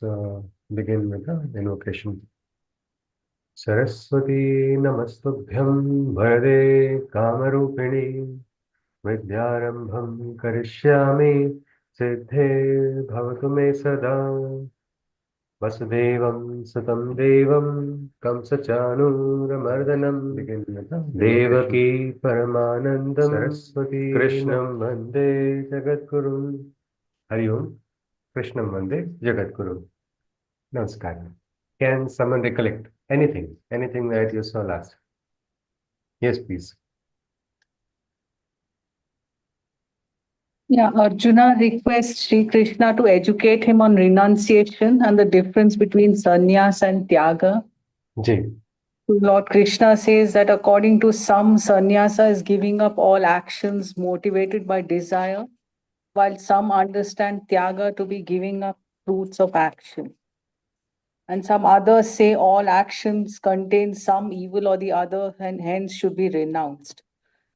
Begin with the invocation. Saraswati Namastubhyam Bharade Kamarupini Vidyarambham Karishyami Siddhe Bhavatu Me Sada Vasudevam Sutam Devam Kamsachanuramardanam. Begin with the Devaki Paramanandam Saraswati Krishnam Vande Jagadguru. Hari Om. Krishnam Vande Jagadguru. Namaskar. Can someone recollect anything that you saw last? Yes, please. Yeah, Arjuna requests Sri Krishna to educate him on renunciation and the difference between sannyas and tyaga. Ji. Lord Krishna says that according to some, sannyasa is giving up all actions motivated by desire, while some understand tyaga to be giving up fruits of action. And some others say all actions contain some evil or the other and hence should be renounced.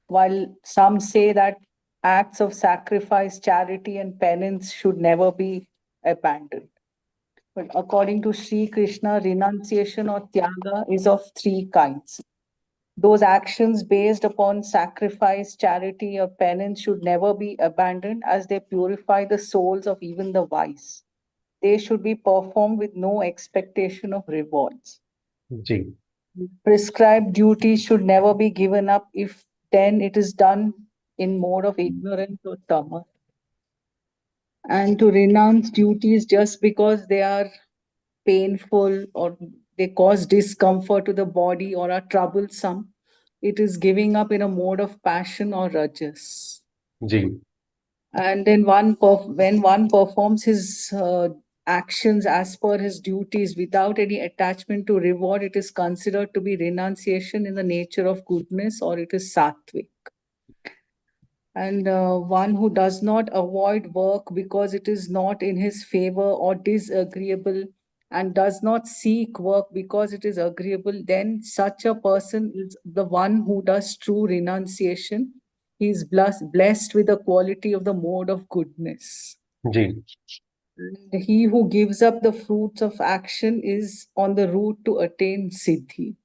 While some say that acts of sacrifice, charity, and penance should never be abandoned. But according to Sri Krishna, renunciation or tyaga is of three kinds. Those actions based upon sacrifice, charity, or penance should never be abandoned as they purify the souls of even the wise. They should be performed with no expectation of rewards. Ji. Prescribed duties should never be given up if then it is done in mode of ignorance or tamas. And to renounce duties just because they are painful or they cause discomfort to the body or are troublesome, it is giving up in a mode of passion or rajas. Ji. And then when one performs his actions as per his duties without any attachment to reward, it is considered to be renunciation in the nature of goodness, or it is sattvic. And one who does not avoid work because it is not in his favor or disagreeable, and does not seek work because it is agreeable, then such a person is the one who does true renunciation. He is blessed with the quality of the mode of goodness. Ji. And he who gives up the fruits of action is on the route to attain siddhi.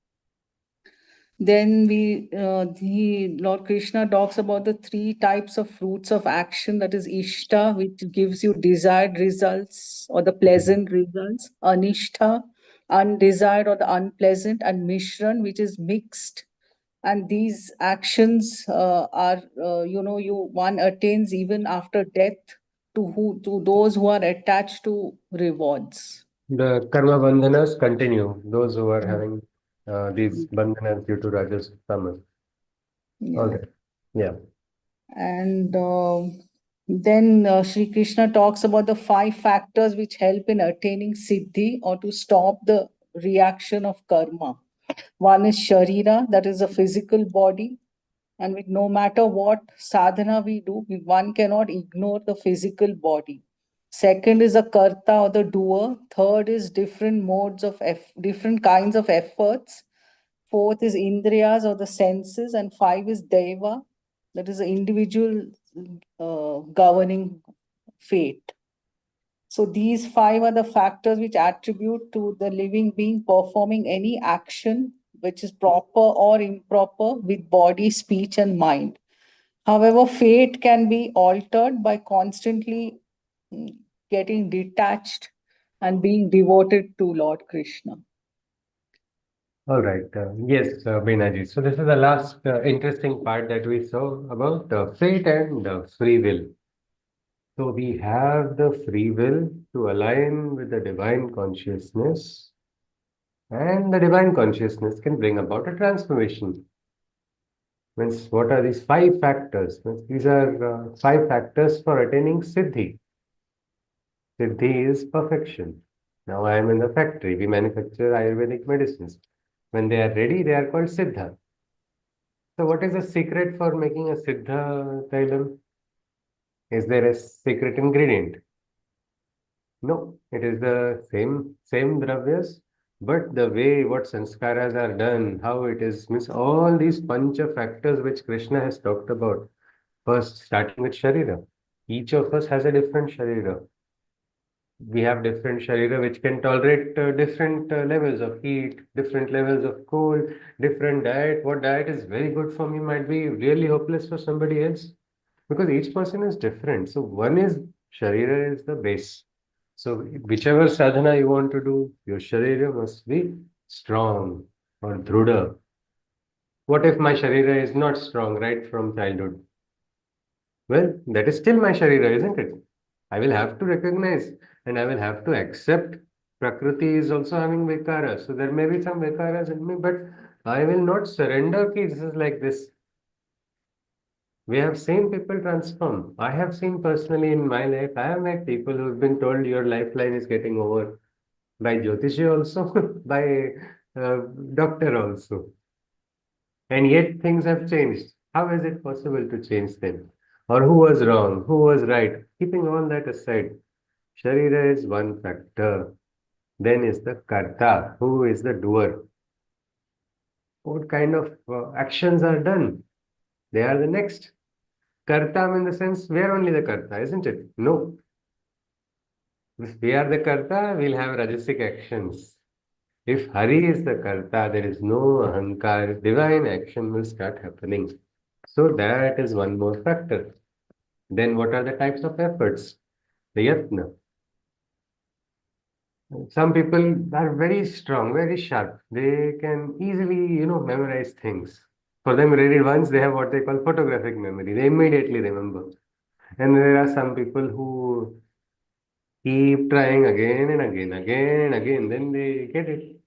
Then Lord Krishna talks about the three types of fruits of action, that is Ishta, which gives you desired results or the pleasant results, Anishtha, undesired or the unpleasant, and Mishran, which is mixed. And these actions are, one attains even after death to those who are attached to rewards. The karma bandhanas continue. Those who are having these bandhanas due to rajas tamas. All Yeah. right. Yeah. And then Sri Krishna talks about the five factors which help in attaining siddhi or to stop the reaction of karma. One is sharira, that is a physical body. And with no matter what sadhana we do, one cannot ignore the physical body. Second is a karta or the doer. Third is different modes of different kinds of efforts. Fourth is indriyas or the senses, and five is deva, that is the individual governing fate. So these five are the factors which attribute to the living being performing any action which is proper or improper with body, speech, and mind. However, fate can be altered by constantly mm, getting detached and being devoted to Lord Krishna. All right. Yes, Beenaji. So this is the last interesting part that we saw about fate and free will. So we have the free will to align with the divine consciousness, and the divine consciousness can bring about a transformation. Means what are these five factors? Means these are five factors for attaining siddhi. Siddhi is perfection. Now I am in the factory. We manufacture Ayurvedic medicines. When they are ready, they are called siddha. So what is the secret for making a siddha tailam? Is there a secret ingredient? No, it is the same dravyas, but the way what sanskaras are done, how it is, means all these pancha factors which Krishna has talked about. First, starting with Sharira. Each of us has a different Sharira. We have different sharira which can tolerate different levels of heat, different levels of cold, different diet. What diet is very good for me might be really hopeless for somebody else because each person is different. So one is sharira is the base. So whichever sadhana you want to do, your sharira must be strong or druda. What if my sharira is not strong right from childhood? Well, that is still my sharira, isn't it? I will have to recognize and I will have to accept Prakriti is also having Vikara. So there may be some Vikaras in me, but I will not surrender. Ki this is like this. We have seen people transform. I have seen personally in my life, I have met people who've been told your lifeline is getting over by Jyotishi also, by doctor also. And yet things have changed. How is it possible to change them? Or who was wrong? Who was right? Keeping all that aside, Sharira is one factor. Then is the Karta, who is the doer. What kind of actions are done? They are the next. Karta in the sense we are only the Karta, isn't it? No. If we are the Karta, we'll have Rajasic actions. If Hari is the Karta, there is no Ahankar, divine action will start happening. So that is one more factor. Then what are the types of efforts? The Yatna. Some people are very strong, very sharp. They can easily, memorize things. For them, read it once, they have what they call photographic memory. They immediately remember. And there are some people who keep trying again and again, again and again, then they get it.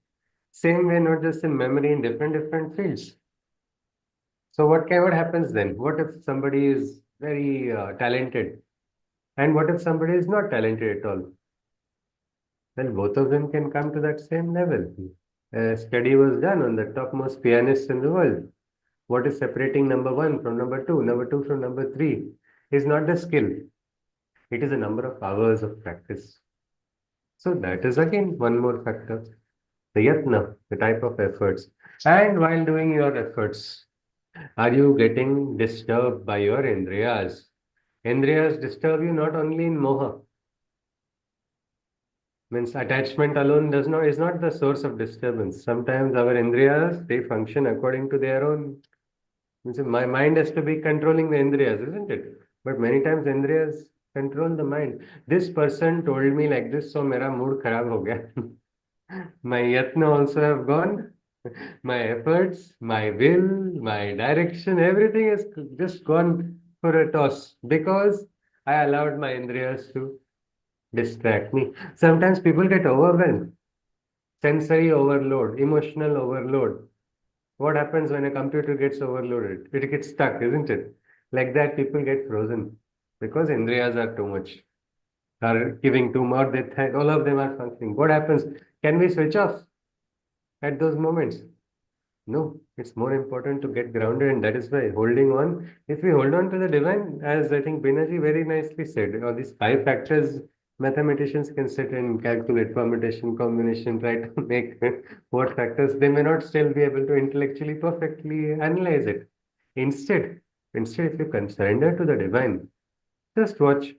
Same way, not just in memory, in different fields. So what happens then? What if somebody is very talented? And what if somebody is not talented at all? Then both of them can come to that same level. A study was done on the topmost pianists in the world. What is separating number one from number two from number three is not the skill. It is a number of hours of practice. So that is again one more factor. The yatna, the type of efforts. And while doing your efforts, are you getting disturbed by your indriyas? Indriyas disturb you not only in moha, means attachment alone does not is not the source of disturbance. Sometimes our indriyas they function according to their own. Means my mind has to be controlling the indriyas, isn't it? But many times indriyas control the mind. This person told me like this, so mera mood kharab ho gaya. My yatna also have gone. My efforts, my will, my direction, everything is just gone for a toss because I allowed my indriyas to distract me. Sometimes people get overwhelmed, sensory overload, emotional overload. What happens when a computer gets overloaded? It gets stuck, isn't it? Like that, people get frozen because indriyas are too much, are giving too much. They think all of them are functioning. What happens? Can we switch off at those moments? No, it's more important to get grounded, and that is why holding on. If we hold on to the divine, as I think Binaji very nicely said, all these five factors, mathematicians can sit and calculate permutation, combination, try to make what factors. They may not still be able to intellectually perfectly analyze it. Instead, if you can surrender to the divine, just watch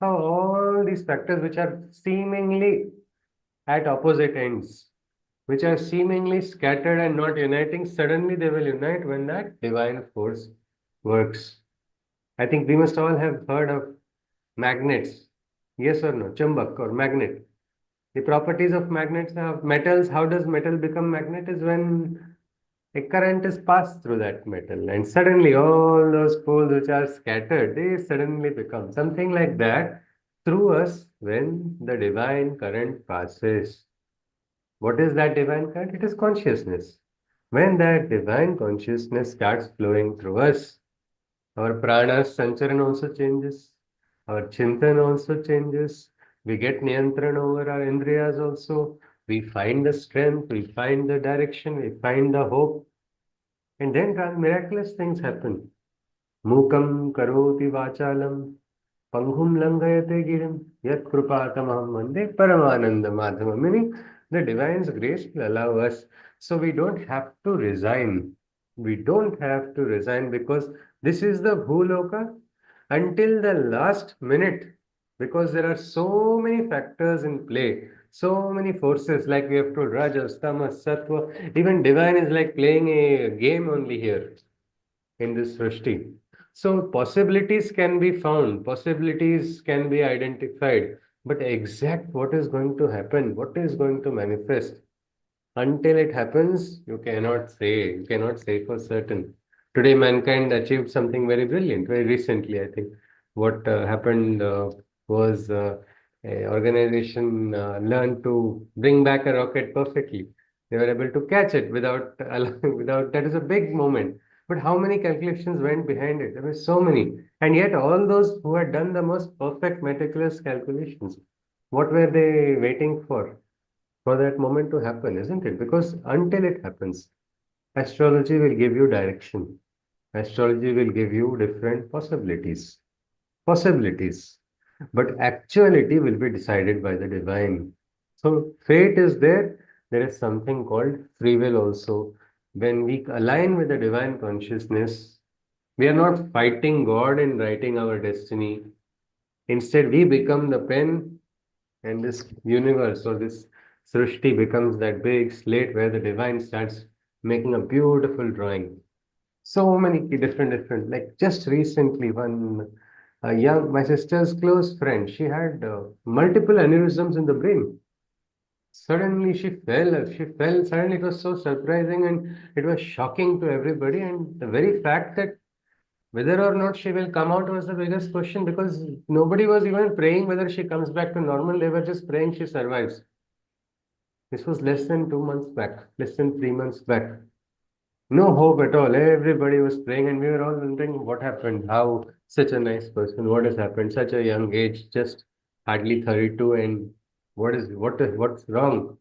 how all these factors, which are seemingly at opposite ends, which are seemingly scattered and not uniting, suddenly they will unite when that divine force works. I think we must all have heard of magnets. Yes or no? Chumbak or magnet. The properties of magnets of metals. How does metal become magnet? Is when a current is passed through that metal, and suddenly all those poles which are scattered, they suddenly become something like that through us when the divine current passes. What is that divine current? It is consciousness. When that divine consciousness starts flowing through us, our prana sancharan also changes, our chintan also changes. We get niyantran over our indriyas also. We find the strength, we find the direction, we find the hope, and then miraculous things happen. Mukam karoti vachalam Panghum Langayate Girim, Yat Krupatamaham Mande Paramananda Madhava. Meaning the divine's grace will allow us. So we don't have to resign. We don't have to resign because this is the Bhuloka until the last minute. because there are so many factors in play, so many forces, like we have told, Rajas, Tamas, Sattva, even divine is like playing a game only here in this Srishti. So possibilities can be found, possibilities can be identified, but exact what is going to happen, what is going to manifest, until it happens, you cannot say. You cannot say for certain. Today, mankind achieved something very brilliant, very recently, I think. What happened was a organization learned to bring back a rocket perfectly. They were able to catch it without, without, that is a big moment. But how many calculations went behind it? There were so many. And yet, all those who had done the most perfect, meticulous calculations, what were they waiting for that moment to happen, isn't it? Because until it happens, astrology will give you direction. Astrology will give you different possibilities. Possibilities. But actuality will be decided by the divine. So fate is there. There is something called free will also. When we align with the divine consciousness, we are not fighting God in writing our destiny. Instead, we become the pen, and this universe or this Srishti becomes that big slate where the divine starts making a beautiful drawing. So many different, like just recently, one my sister's close friend, she had multiple aneurysms in the brain. Suddenly she fell. Suddenly it was so surprising and it was shocking to everybody. And the very fact that whether or not she will come out was the biggest question, because nobody was even praying whether she comes back to normal. They were just praying she survives. This was less than 2 months back, less than 3 months back. No hope at all. Everybody was praying, and we were all wondering what happened. How such a nice person? What has happened? Such a young age, just hardly 32, and what's wrong?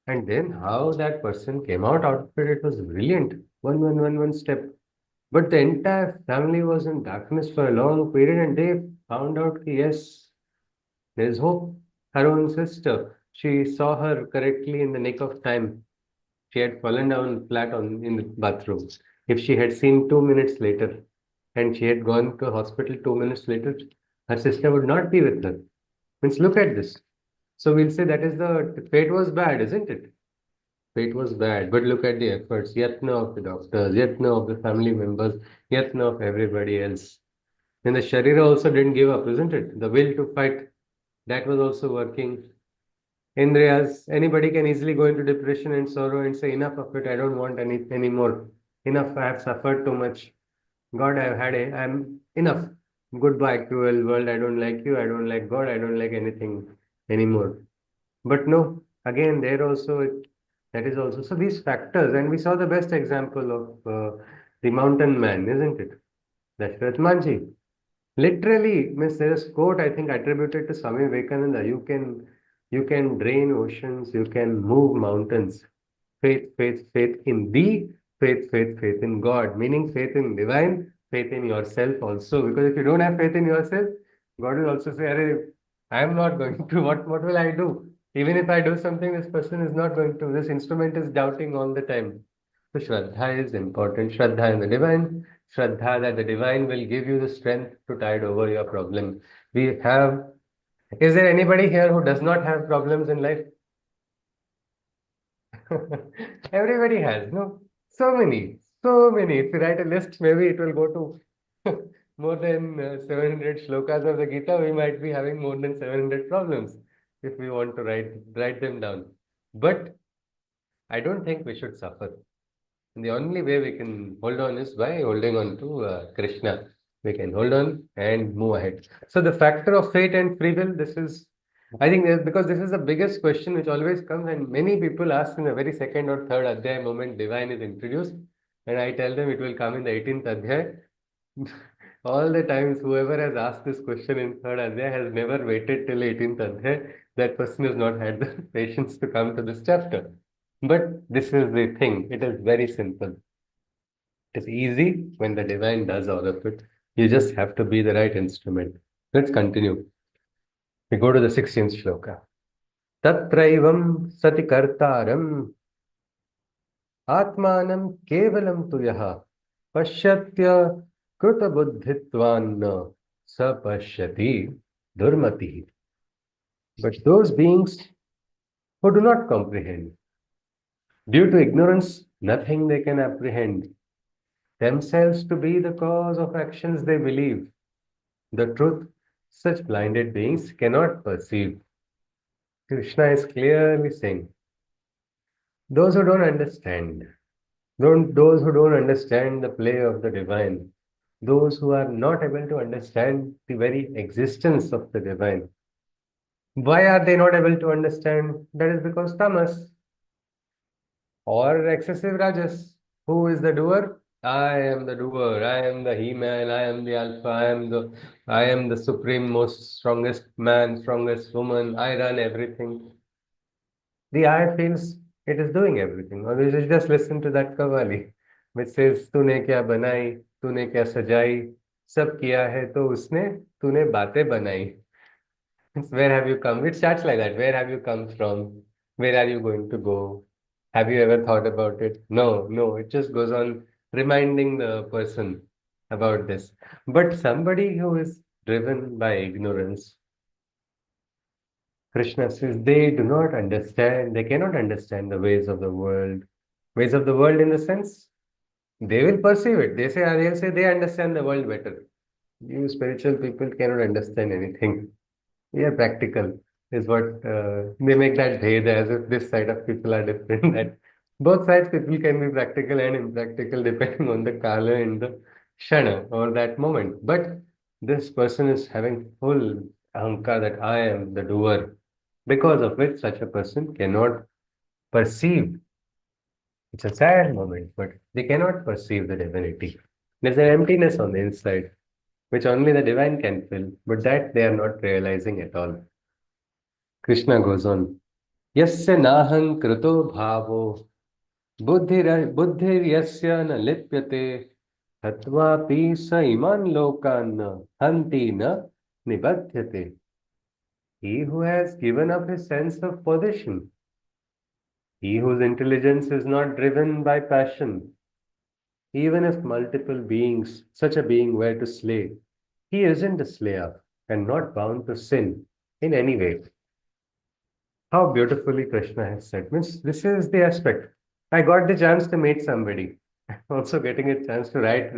And then how that person came out of it, it was brilliant. One step. But the entire family was in darkness for a long period, and they found out, yes, there is hope. Her own sister, she saw her correctly in the nick of time. She had fallen down flat on in the bathroom. If she had seen 2 minutes later and she had gone to hospital 2 minutes later, her sister would not be with her. Means look at this. So we'll say that is the fate was bad, isn't it? Fate was bad, but look at the efforts, yatna of the doctors, yatna of the family members, yatna of everybody else. And the Sharira also didn't give up, isn't it? The will to fight, that was also working. Indriyas, anybody can easily go into depression and sorrow and say, enough of it, I don't want any anymore. Enough, I have suffered too much. God, I'm enough. Goodbye, cruel world. I don't like you. I don't like God. I don't like anything anymore. But no, again, there also, that is also. So these factors, and we saw the best example of the mountain man, isn't it? Dashrath Manji. Literally, Miss, there is quote I think attributed to Swami Vivekananda. You can drain oceans, you can move mountains. Faith in thee, faith in God, meaning faith in divine, faith in yourself also. Because if you don't have faith in yourself, God will also say, Arey, I am not going to, what will I do? Even if I do something, this person is not going to. This instrument is doubting all the time. So Shraddha is important. Shraddha in the divine. Shraddha that the divine will give you the strength to tide over your problem. We have, is there anybody here who does not have problems in life? Everybody has, no? So many, so many. If you write a list, maybe it will go to more than 700 shlokas of the Gita. We might be having more than 700 problems if we want to write them down. But I don't think we should suffer. And the only way we can hold on is by holding on to Krishna. We can hold on and move ahead. So the factor of fate and free will, this is, I think, because this is the biggest question which always comes, and many people ask in the very second or third Adhyay moment divine is introduced, and I tell them it will come in the 18th Adhyay. All the times whoever has asked this question in third Adhyay has never waited till 18th Adhyay. That person has not had the patience to come to this chapter. But this is the thing. It is very simple. It is easy when the divine does all of it. You just have to be the right instrument. Let's continue. We go to the 16th shloka. Tatraivam sati kartaram atmanam kevalam tu yaha pashyatya krutabuddhitvan sapashyati. Durmati. But those beings who do not comprehend, due to ignorance, nothing they can apprehend, themselves to be the cause of actions they believe. The truth such blinded beings cannot perceive. Krishna is clearly saying, those who don't understand, those who don't understand the play of the divine, those who are not able to understand the very existence of the divine. Why are they not able to understand? That is because tamas or excessive rajas. Who is the doer? I am the doer. I am the he-man. I am the alpha. I am the supreme, most strongest man, strongest woman. I run everything. The I feels it is doing everything. Or we should just listen to that kavali, which says, तूने क्या बनाई, तूने क्या सजाई, सब किया है तो उसने, तूने बातें बनाई. It's where have you come? It starts like that. Where have you come from? Where are you going to go? Have you ever thought about it? No, no. It just goes on reminding the person about this. But somebody who is driven by ignorance, Krishna says they do not understand, they cannot understand the ways of the world. Ways of the world in the sense, they will perceive it. They'll say they understand the world better. You spiritual people cannot understand anything. Yeah, practical is what they make that bhed as if this side of people are different. That both sides people can be practical and impractical depending on the kala and the shana or that moment. But this person is having full ahankar that I am the doer, because of which such a person cannot perceive. It's a sad moment, but they cannot perceive the divinity. There's an emptiness on the inside, which only the divine can fill, but that they are not realizing at all. Krishna goes on, Yasya nahang krito bhavo buddhir na lipyate tatvapi sa iman lokan hanti na nibadhyate. He who has given up his sense of possession, he whose intelligence is not driven by passion, even if multiple beings, such a being were to slay, he isn't a slayer and not bound to sin in any way. How beautifully Krishna has said. Means this is the aspect. I got the chance to meet somebody. Also getting a chance to write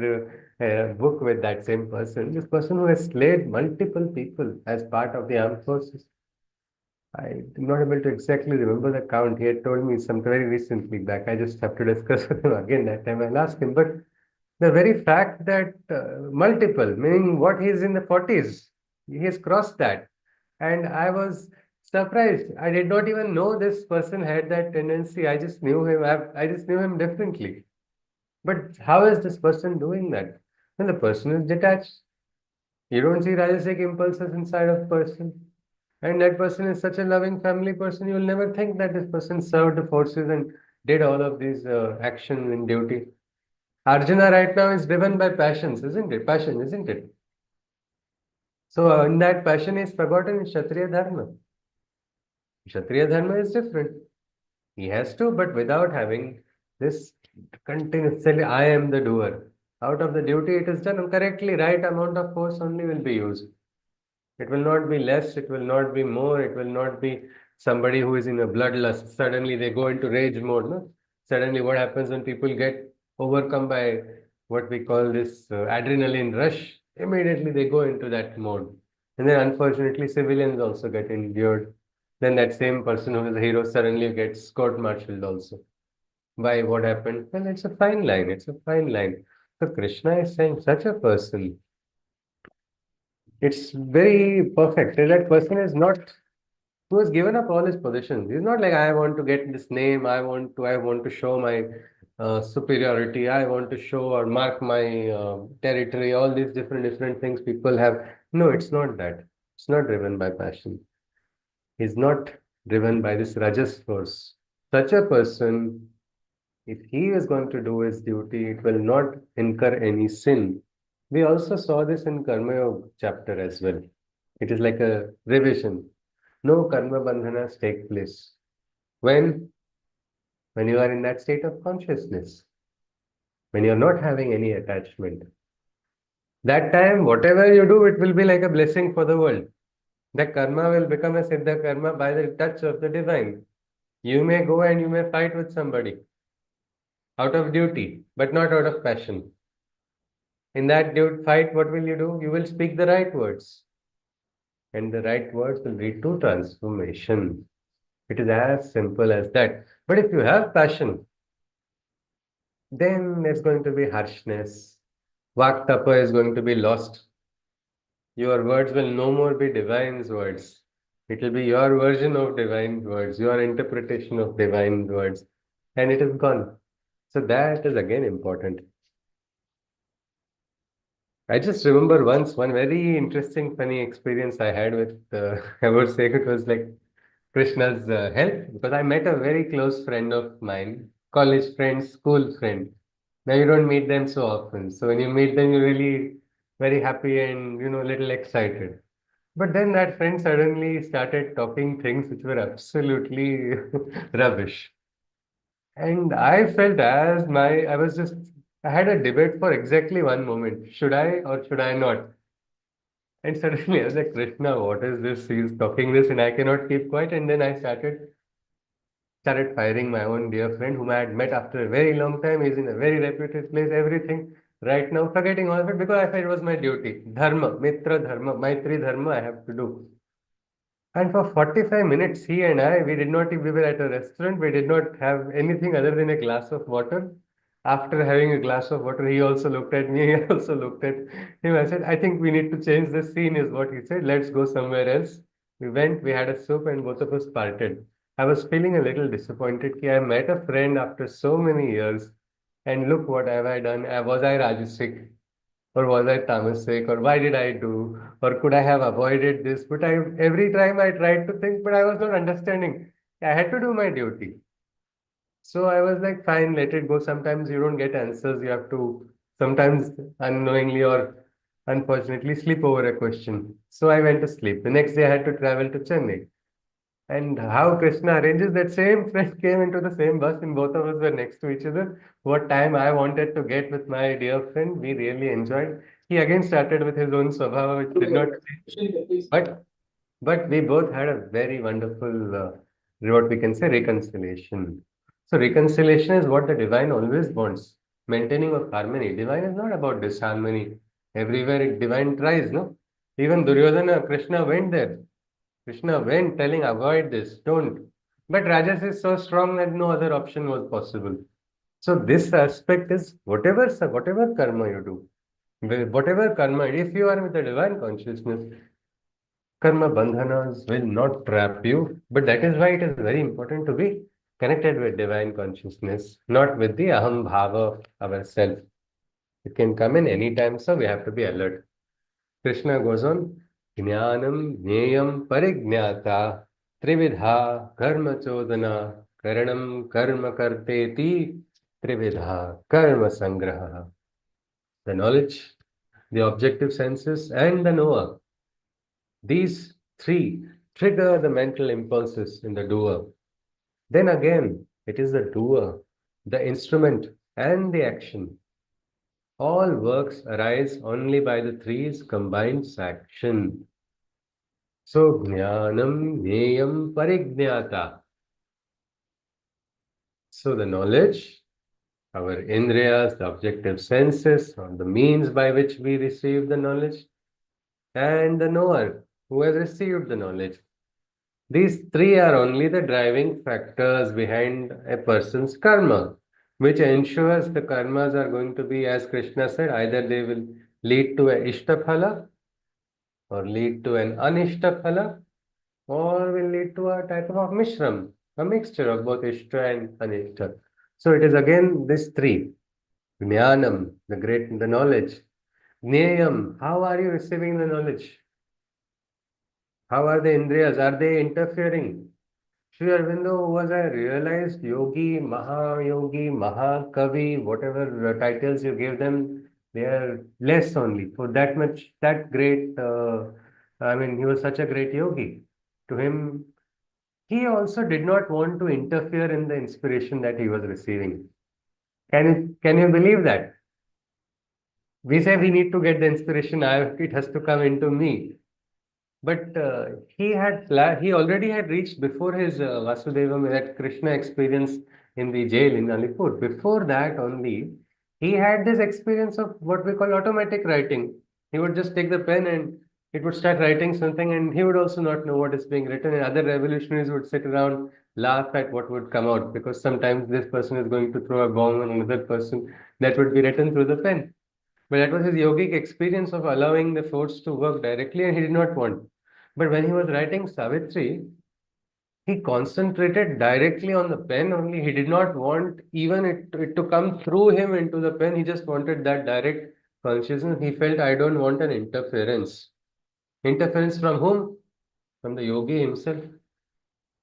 a book with that same person. This person who has slayed multiple people as part of the armed forces. I'm not able to exactly remember the count. He had told me some very recently back. I just have to discuss with him again that time. I'll ask him. But the very fact that multiple, meaning what he's in the 40s, he has crossed that. And I was surprised. I did not even know this person had that tendency. I just knew him. I just knew him differently. But how is this person doing that? Well, the person is detached. You don't see Rajasic impulses inside of person. And that person is such a loving family person, you will never think that this person served the forces and did all of these actions in duty. Arjuna right now is driven by passions, isn't it? Passion, isn't it? So in that passion is forgotten in Kshatriya Dharma. Kshatriya Dharma is different. He has to, but without having this continuously, I am the doer. Out of the duty, it is done correctly, right amount of force only will be used. It will not be less, it will not be more, it will not be somebody who is in a bloodlust. Suddenly they go into rage mode. No? Suddenly, what happens when people get overcome by what we call this adrenaline rush? Immediately they go into that mode. And then, unfortunately, civilians also get injured. Then, that same person who is a hero suddenly gets court martialed also. Why? What happened? Well, it's a fine line. It's a fine line. So, Krishna is saying such a person, it's very perfect. That person is not who has given up all his possessions. He's not like I want to get this name. I want to show my superiority. I want to show or mark my territory. All these different things people have. No, it's not that. It's not driven by passion. He's not driven by this rajas force. Such a person, if he is going to do his duty, it will not incur any sin. We also saw this in Karma Yoga chapter as well. It is like a revision. No karma bandhanas take place. When? When you are in that state of consciousness, when you're not having any attachment. That time, whatever you do, it will be like a blessing for the world. The karma will become a siddha karma by the touch of the divine. You may go and you may fight with somebody out of duty, but not out of passion. In that fight, what will you do? You will speak the right words, and the right words will lead to transformation. It is as simple as that. But if you have passion, then there's going to be harshness. Vaktapa is going to be lost. Your words will no more be divine's words. It will be your version of divine words, your interpretation of divine words, and it is gone. So that is again important. I just remember once one very interesting, funny experience I had with, I would say it was like Krishna's help, because I met a very close friend of mine, college friend, school friend. Now you don't meet them so often. So when you meet them, you're really very happy and, a little excited. But then that friend suddenly started talking things which were absolutely rubbish. And I felt I had a debate for exactly one moment. Should I or should I not? And suddenly I was like, Krishna, what is this? He's talking this and I cannot keep quiet. And then I started firing my own dear friend whom I had met after a very long time. He's in a very reputed place, everything. Right now, forgetting all of it because I felt it was my duty. Dharma, Mitra Dharma, Maitri Dharma I have to do. And for 45 minutes, he and I, we were at a restaurant, we did not have anything other than a glass of water. After having a glass of water, he also looked at me, I also looked at him. I said, I think we need to change the scene, is what he said. Let's go somewhere else. We went, we had a soup, and both of us parted. I was feeling a little disappointed. I met a friend after so many years, and look what have I done. Was I Rajasic? Or was I tamasic? Or why did I do? Or could I have avoided this? But every time I tried to think, but I was not understanding. I had to do my duty. So I was like, fine, let it go. Sometimes you don't get answers. You have to sometimes unknowingly or unfortunately sleep over a question. So I went to sleep. The next day I had to travel to Chennai. And how Krishna arranges, that same friend came into the same bus and both of us were next to each other. What time I wanted to get with my dear friend, we really enjoyed. He again started with his own swabhava, which did not change. But we both had a very wonderful, what we can say, reconciliation. So reconciliation is what the divine always wants. Maintaining of harmony. Divine is not about disharmony. Everywhere divine tries, no? Even Duryodhana, Krishna went there. Krishna went telling, avoid this, don't. But Rajas is so strong that no other option was possible. So this aspect is whatever karma you do, whatever karma, if you are with the divine consciousness, karma bandhanas will not trap you. But that is why it is very important to be connected with divine consciousness, not with the aham bhava of ourself. It can come in any time, so we have to be alert. Krishna goes on, Jnanam Jneyam Parignyata Trividha Karma Chodana Karanam Karma Karteti Trividha Karma Sangraha. The knowledge, the objective senses, and the knower. These three trigger the mental impulses in the doer. Then again, it is the doer, the instrument, and the action. All works arise only by the three's combined action. So, jnanam, jneyam, parignyata. So, the knowledge, our indriyas, the objective senses, or the means by which we receive the knowledge, and the knower, who has received the knowledge. These three are only the driving factors behind a person's karma, which ensures the karmas are going to be, as Krishna said, either they will lead to a ishtaphala or lead to an anishtaphala, or will lead to a type of mishram, a mixture of both Ishta and Anishta. So it is again this three. Jnanam, the knowledge. Jneyam, how are you receiving the knowledge? How are the Indriyas? Are they interfering? Sri Aurobindo was a realized yogi, Mahayogi, Mahakavi, whatever titles you give them, they are less only. For that much, that great, I mean, he was such a great yogi. To him, he also did not want to interfere in the inspiration that he was receiving. Can you believe that? We say we need to get the inspiration, it has to come into me. But he already had reached before his Vasudevam, that Krishna experience in the jail in Alipur. Before that only, he had this experience of what we call automatic writing. He would just take the pen and it would start writing something, and he would also not know what is being written. And other revolutionaries would sit around, laugh at what would come out, because sometimes this person is going to throw a bomb on another person that would be written through the pen. But that was his yogic experience of allowing the force to work directly, and he did not want. But when he was writing Savitri, he concentrated directly on the pen only. He did not want even it to come through him into the pen. He just wanted that direct consciousness. He felt, I don't want an interference. Interference from whom? From the yogi himself.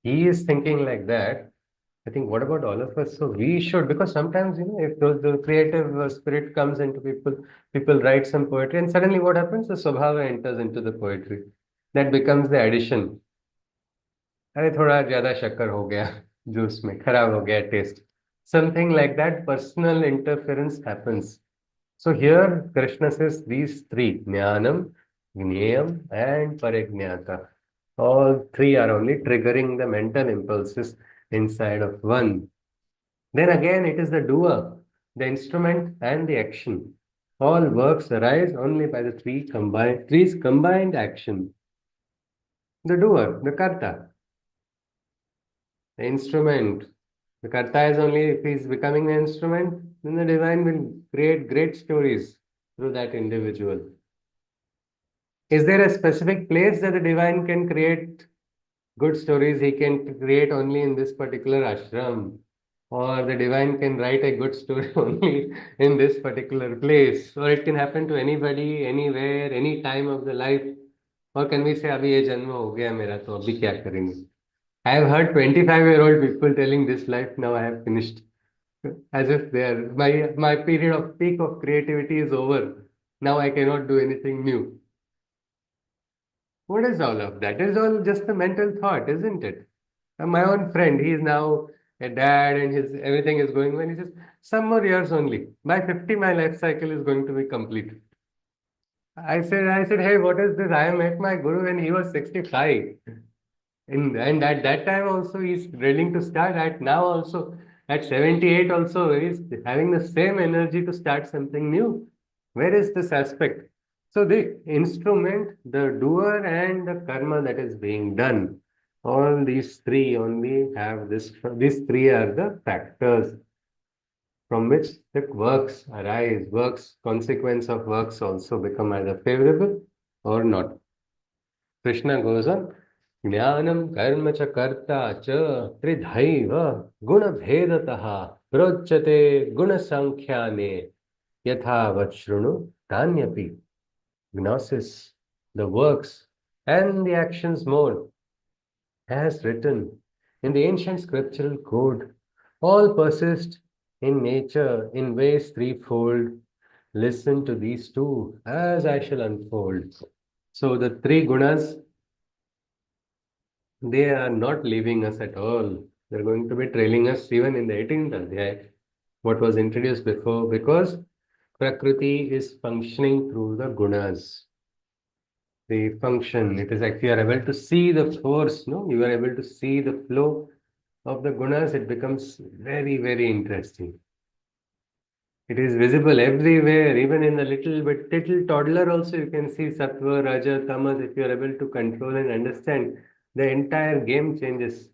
He is thinking like that. I think, what about all of us? So we should, because sometimes, if the creative spirit comes into people, people write some poetry, and suddenly what happens? The swabhava enters into the poetry. That becomes the addition. अरे थोड़ा ज्यादा शक्कर हो गया juice में खराब हो गया test something like that personal interference happens. So here Krishna says these three, jnanam, gneyam and parignata, all three are only triggering the mental impulses inside of one. Then again it is the doer, the instrument and the action. All works arise only by the three's combined action. The doer, the karta, the instrument. The karta is only if he is becoming an instrument, then the divine will create great stories through that individual. Is there a specific place that the divine can create good stories? He can create only in this particular ashram, or the divine can write a good story only in this particular place, or it can happen to anybody, anywhere, any time of the life. Or can we say, अभी ये जन्म हो गया मेरा तो अभी क्या करेंगे? I have heard 25-year-old people telling this life now I have finished, as if they are my period of peak of creativity is over. Now I cannot do anything new. What is all of that? It is all just a mental thought, isn't it? My own friend, he is now a dad and his everything is going well. He says, some more years only. By 50, my life cycle is going to be complete. I said, hey, what is this? I met my guru when he was 65. And at that time also he's willing to start. At now also at 78 also he's having the same energy to start something new. Where is this aspect? So the instrument, the doer and the karma that is being done, all these three only have this. These three are the factors from which the works arise. Works, consequence of works also become either favorable or not. Krishna goes on, Jnanam karma cha karta cha tridhaiva guna bhedataha prochyate guna sankhyane yathavat shrunu tanyapi. Gnosis, the works and the actions mode, as written in the ancient scriptural code, all persist in nature in ways threefold. Listen to these two as I shall unfold. So the three gunas, they are not leaving us at all. They're going to be trailing us even in the 18th Adhyay, what was introduced before, because Prakriti is functioning through the gunas. The function, it is actually, you are able to see the force, no? You are able to see the flow of the gunas. It becomes very, very interesting. It is visible everywhere, even in the little toddler also you can see sattva, raja, tamas. If you are able to control and understand, the entire game changes.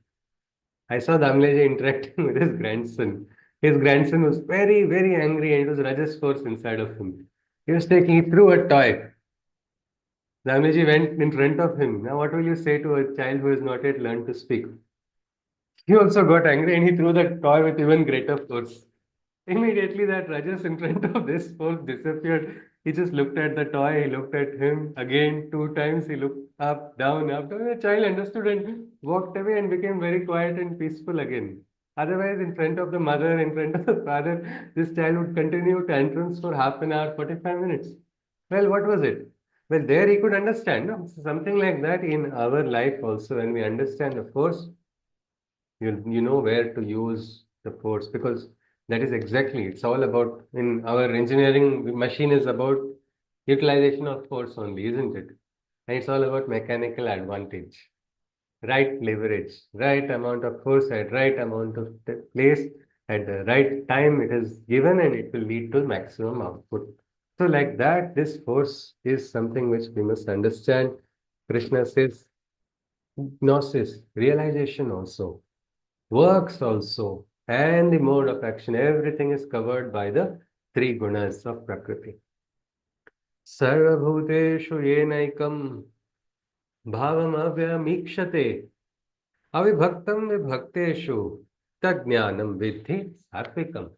I saw Damleji interacting with his grandson. His grandson was very, very angry and it was Rajas force inside of him. He threw a toy. Damleji went in front of him. Now, what will you say to a child who has not yet learned to speak? He also got angry and he threw the toy with even greater force. Immediately, that Rajas in front of this force disappeared. He just looked at the toy, he looked at him again 2 times, he looked up, down, up, down. The child understood and walked away and became very quiet and peaceful again. Otherwise, in front of the mother, in front of the father, this child would continue tantrums for half an hour, 45 minutes. Well, what was it? Well, there he could understand. No? Something like that in our life also, when we understand the force, you know where to use the force, because that is exactly, it's all about, in our engineering, the machine is about utilization of force only, isn't it? And it's all about mechanical advantage, right leverage, right amount of force at right amount of place at the right time it is given, and it will lead to maximum output. So like that, this force is something which we must understand. Krishna says gnosis, realization also, works also, and the mode of action, everything is covered by the three gunas of Prakriti. Sarvabhuteshu yenaikam bhavam avyamikshate avibhaktam vibhakteshu tadjnanam vidhi satvikam.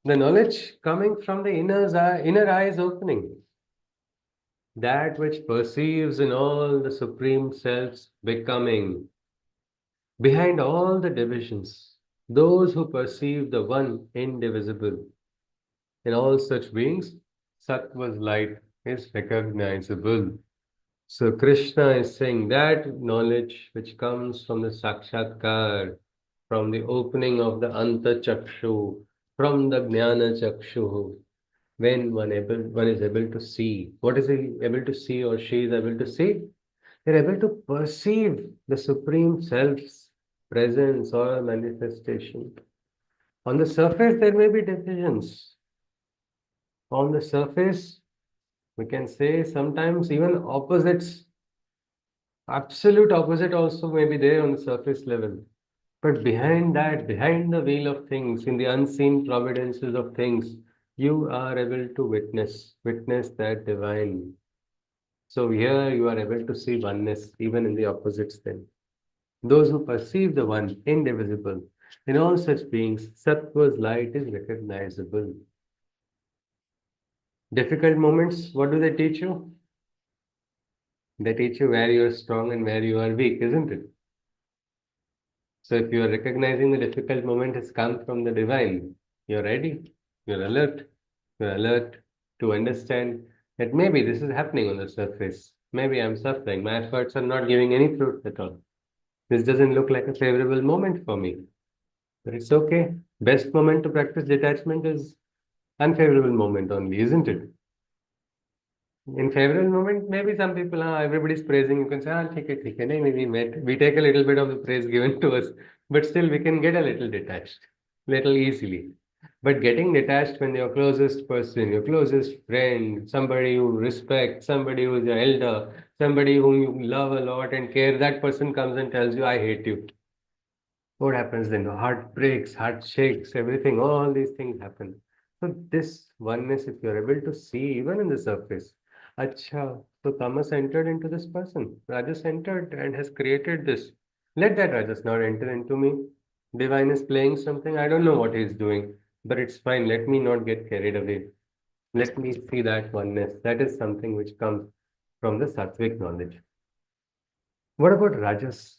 The knowledge coming from the inner eyes opening, that which perceives in all the supreme selves becoming, behind all the divisions, those who perceive the one indivisible. In all such beings, Sattva's light is recognizable. So Krishna is saying that knowledge which comes from the Sakshatkar, from the opening of the Anta Chakshu, from the Jnana Chakshu, when one is able to see. What is he able to see, or she is able to see? They're able to perceive the Supreme Self's presence or manifestation. On the surface, there may be divisions. On the surface, we can say sometimes even opposites, absolute opposite also may be there on the surface level. But behind that, behind the veil of things, in the unseen providences of things, you are able to witness that divine. So here you are able to see oneness even in the opposites then. Those who perceive the one indivisible, in all such beings, Sattva's light is recognizable. Difficult moments, what do they teach you? They teach you where you are strong and where you are weak, isn't it? So if you are recognizing the difficult moment has come from the divine, you're ready, you're alert to understand that maybe this is happening on the surface. Maybe I'm suffering. My efforts are not giving any fruit at all. This doesn't look like a favorable moment for me. But it's okay. Best moment to practice detachment is unfavorable moment only, isn't it? In favorable moment, maybe some people, everybody's praising. You can say, take it. Nahi, we take a little bit of the praise given to us, but still we can get a little detached, little easily. But getting detached when your closest person, your closest friend, somebody you respect, somebody who is your elder, somebody whom you love a lot and care, that person comes and tells you, I hate you. What happens then? The heart breaks, heart shakes, everything, all these things happen. So this oneness, if you're able to see even in the surface, Acha, so Tamas entered into this person. Rajas entered and has created this. Let that Rajas not enter into me. Divine is playing something. I don't know what he's doing, but it's fine. Let me not get carried away. Let me see that oneness. That is something which comes from the sattvic knowledge. What about Rajas?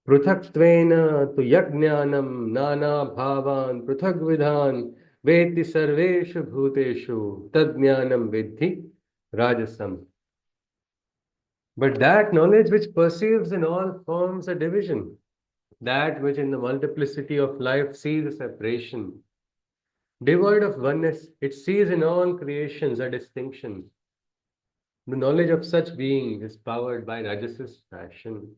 पृथक्त्वेन तु यज्ञानं नानाभावान् पृथग्विधान् वेत्ति सर्वेषु भूतेषु तज्ज्ञानं विद्धि rajasam. But that knowledge which perceives in all forms a division, that which in the multiplicity of life sees a separation, devoid of oneness, it sees in all creations a distinction. The knowledge of such beings is powered by Rajas's passion.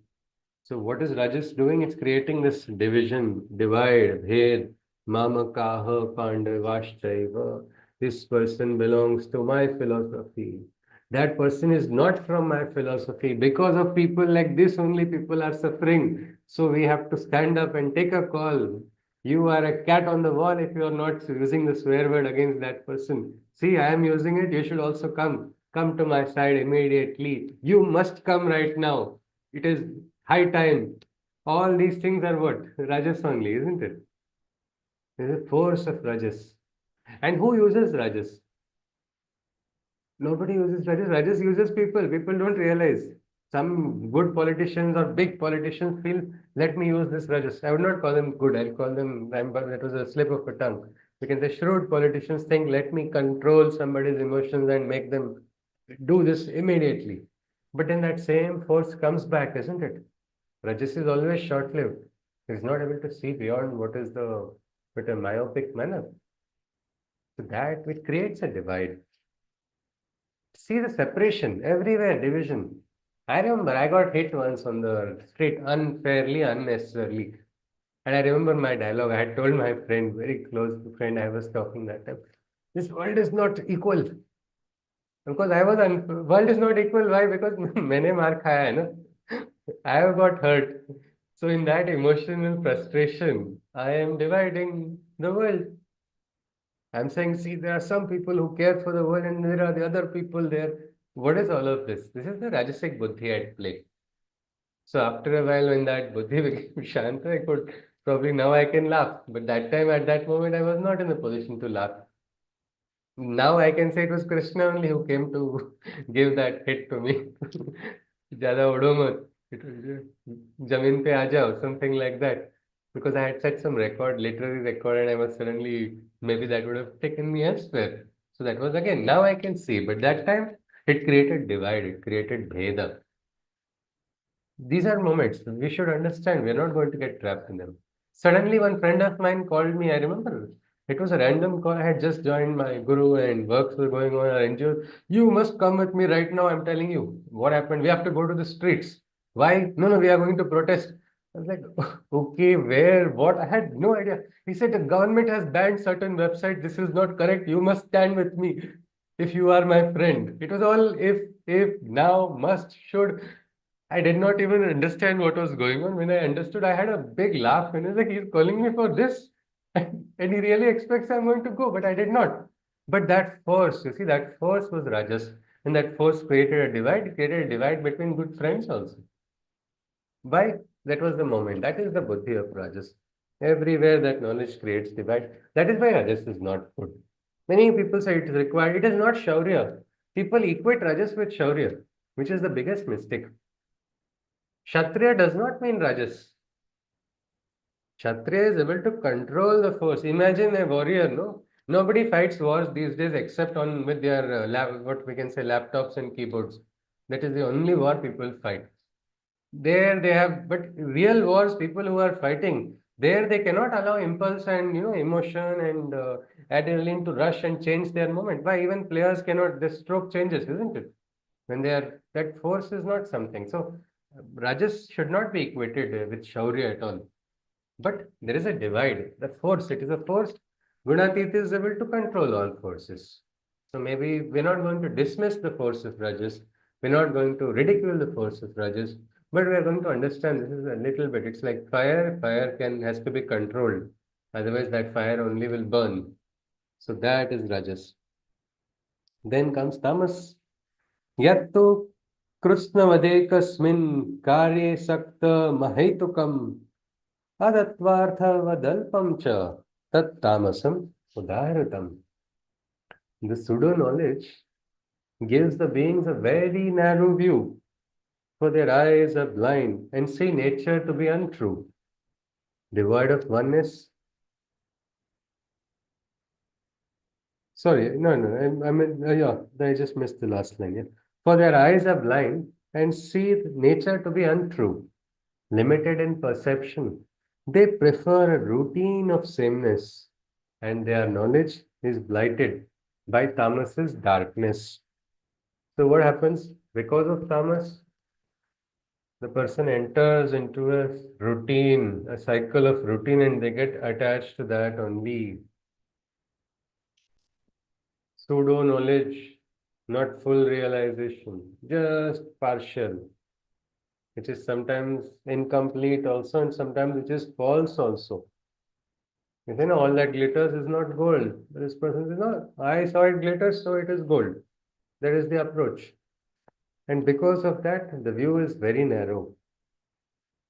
So what is Rajas doing? It's creating this division, divide, bhed, mamakaha pandavashchaiva. This person belongs to my philosophy. That person is not from my philosophy. Because of people like this, only people are suffering. So we have to stand up and take a call. You are a cat on the wall if you are not using the swear word against that person. See, I am using it. You should also come. Come to my side immediately. You must come right now. It is high time. All these things are what? Rajas only, isn't it? There's a force of Rajas. And who uses Rajas? Nobody uses Rajas. Rajas uses people. People don't realize. Some good politicians or big politicians feel, let me use this Rajas. I would not call them good. I'll call them, that was a slip of a tongue. We can say shrewd politicians think, let me control somebody's emotions and make them do this immediately. But then that same force comes back, isn't it? Rajas is always short-lived. He's not able to see beyond what is the with a myopic manner. So that which creates a divide. See the separation everywhere, division. I remember I got hit once on the street unfairly, unnecessarily. And I remember my dialogue. I had told my friend, very close friend, I was talking that time. This world is not equal. Because world is not equal. Why? Because मैंने मार खाया है ना. I have got hurt. So in that emotional frustration, I am dividing the world. I'm saying, see, there are some people who care for the world, and there are the other people there. What is all of this? This is the Rajasic Buddhi at play. So after a while, when that Buddhi became Shanta, I could probably now I can laugh. But that time, at that moment, I was not in a position to laugh. Now I can say it was Krishna only who came to give that hit to me. ज़्यादा उड़ो मत, जमीन पे आ जाओ, something like that. Because I had set some record, literary record, and I was suddenly, maybe that would have taken me elsewhere. So that was again, now I can see, but that time it created divide, it created bheda. These are moments we should understand. We're not going to get trapped in them. Suddenly, one friend of mine called me. I remember it was a random call. I had just joined my guru and works were going on. Our NGO. You must come with me right now. I'm telling you what happened. We have to go to the streets. Why? No, no, we are going to protest. I was like, okay, where? What? I had no idea. He said the government has banned certain websites. This is not correct. You must stand with me if you are my friend. It was all if, now, must, should. I did not even understand what was going on. When I understood, I had a big laugh. And I was like, he's calling me for this. And he really expects I'm going to go, but I did not. But that force, you see, that force was Rajas. And that force created a divide between good friends also. Why? That was the moment. That is the buddhi of Rajas. Everywhere that knowledge creates divide. That is why Rajas is not good. Many people say it is required. It is not Shaurya. People equate Rajas with Shaurya, which is the biggest mistake. Kshatriya does not mean Rajas. Kshatriya is able to control the force. Imagine a warrior, no? Nobody fights wars these days except on with their what we can say laptops and keyboards. That is the only war people fight. There they have, but real wars, people who are fighting, there they cannot allow impulse and emotion and adrenaline to rush and change their moment. Why? Even players cannot. The stroke changes, isn't it? When they are, that force is not something. So Rajas should not be equated with Shaurya at all. But there is a divide. The force, it is a force. Gunatit is able to control all forces. So maybe we're not going to dismiss the force of Rajas. We're not going to ridicule the force of Rajas. But we are going to understand this is a little bit. It's like fire. Fire has to be controlled. Otherwise, that fire only will burn. So that is Rajas. Then comes Tamas. यत्तु कृष्णवदेकस्मिन् कार्ये सक्त महैतुकम् अदत्वार्थवदल्पं च तत्तामसम् उदाहृतम्. The pseudo knowledge gives the beings a very narrow view, for their eyes are blind and see nature to be untrue, devoid of oneness. Sorry, no, I mean, yeah, I just missed the last line. Yeah. For their eyes are blind and see nature to be untrue, limited in perception. They prefer a routine of sameness, and their knowledge is blighted by tamas's darkness. So what happens? Because of tamas, the person enters into a routine, a cycle of routine, and they get attached to that only. Pseudo knowledge, not full realization, just partial, which is sometimes incomplete also, and sometimes which is false also. All that glitters is not gold. This person says, no, I saw it glitters, so it is gold. That is the approach. And because of that, the view is very narrow.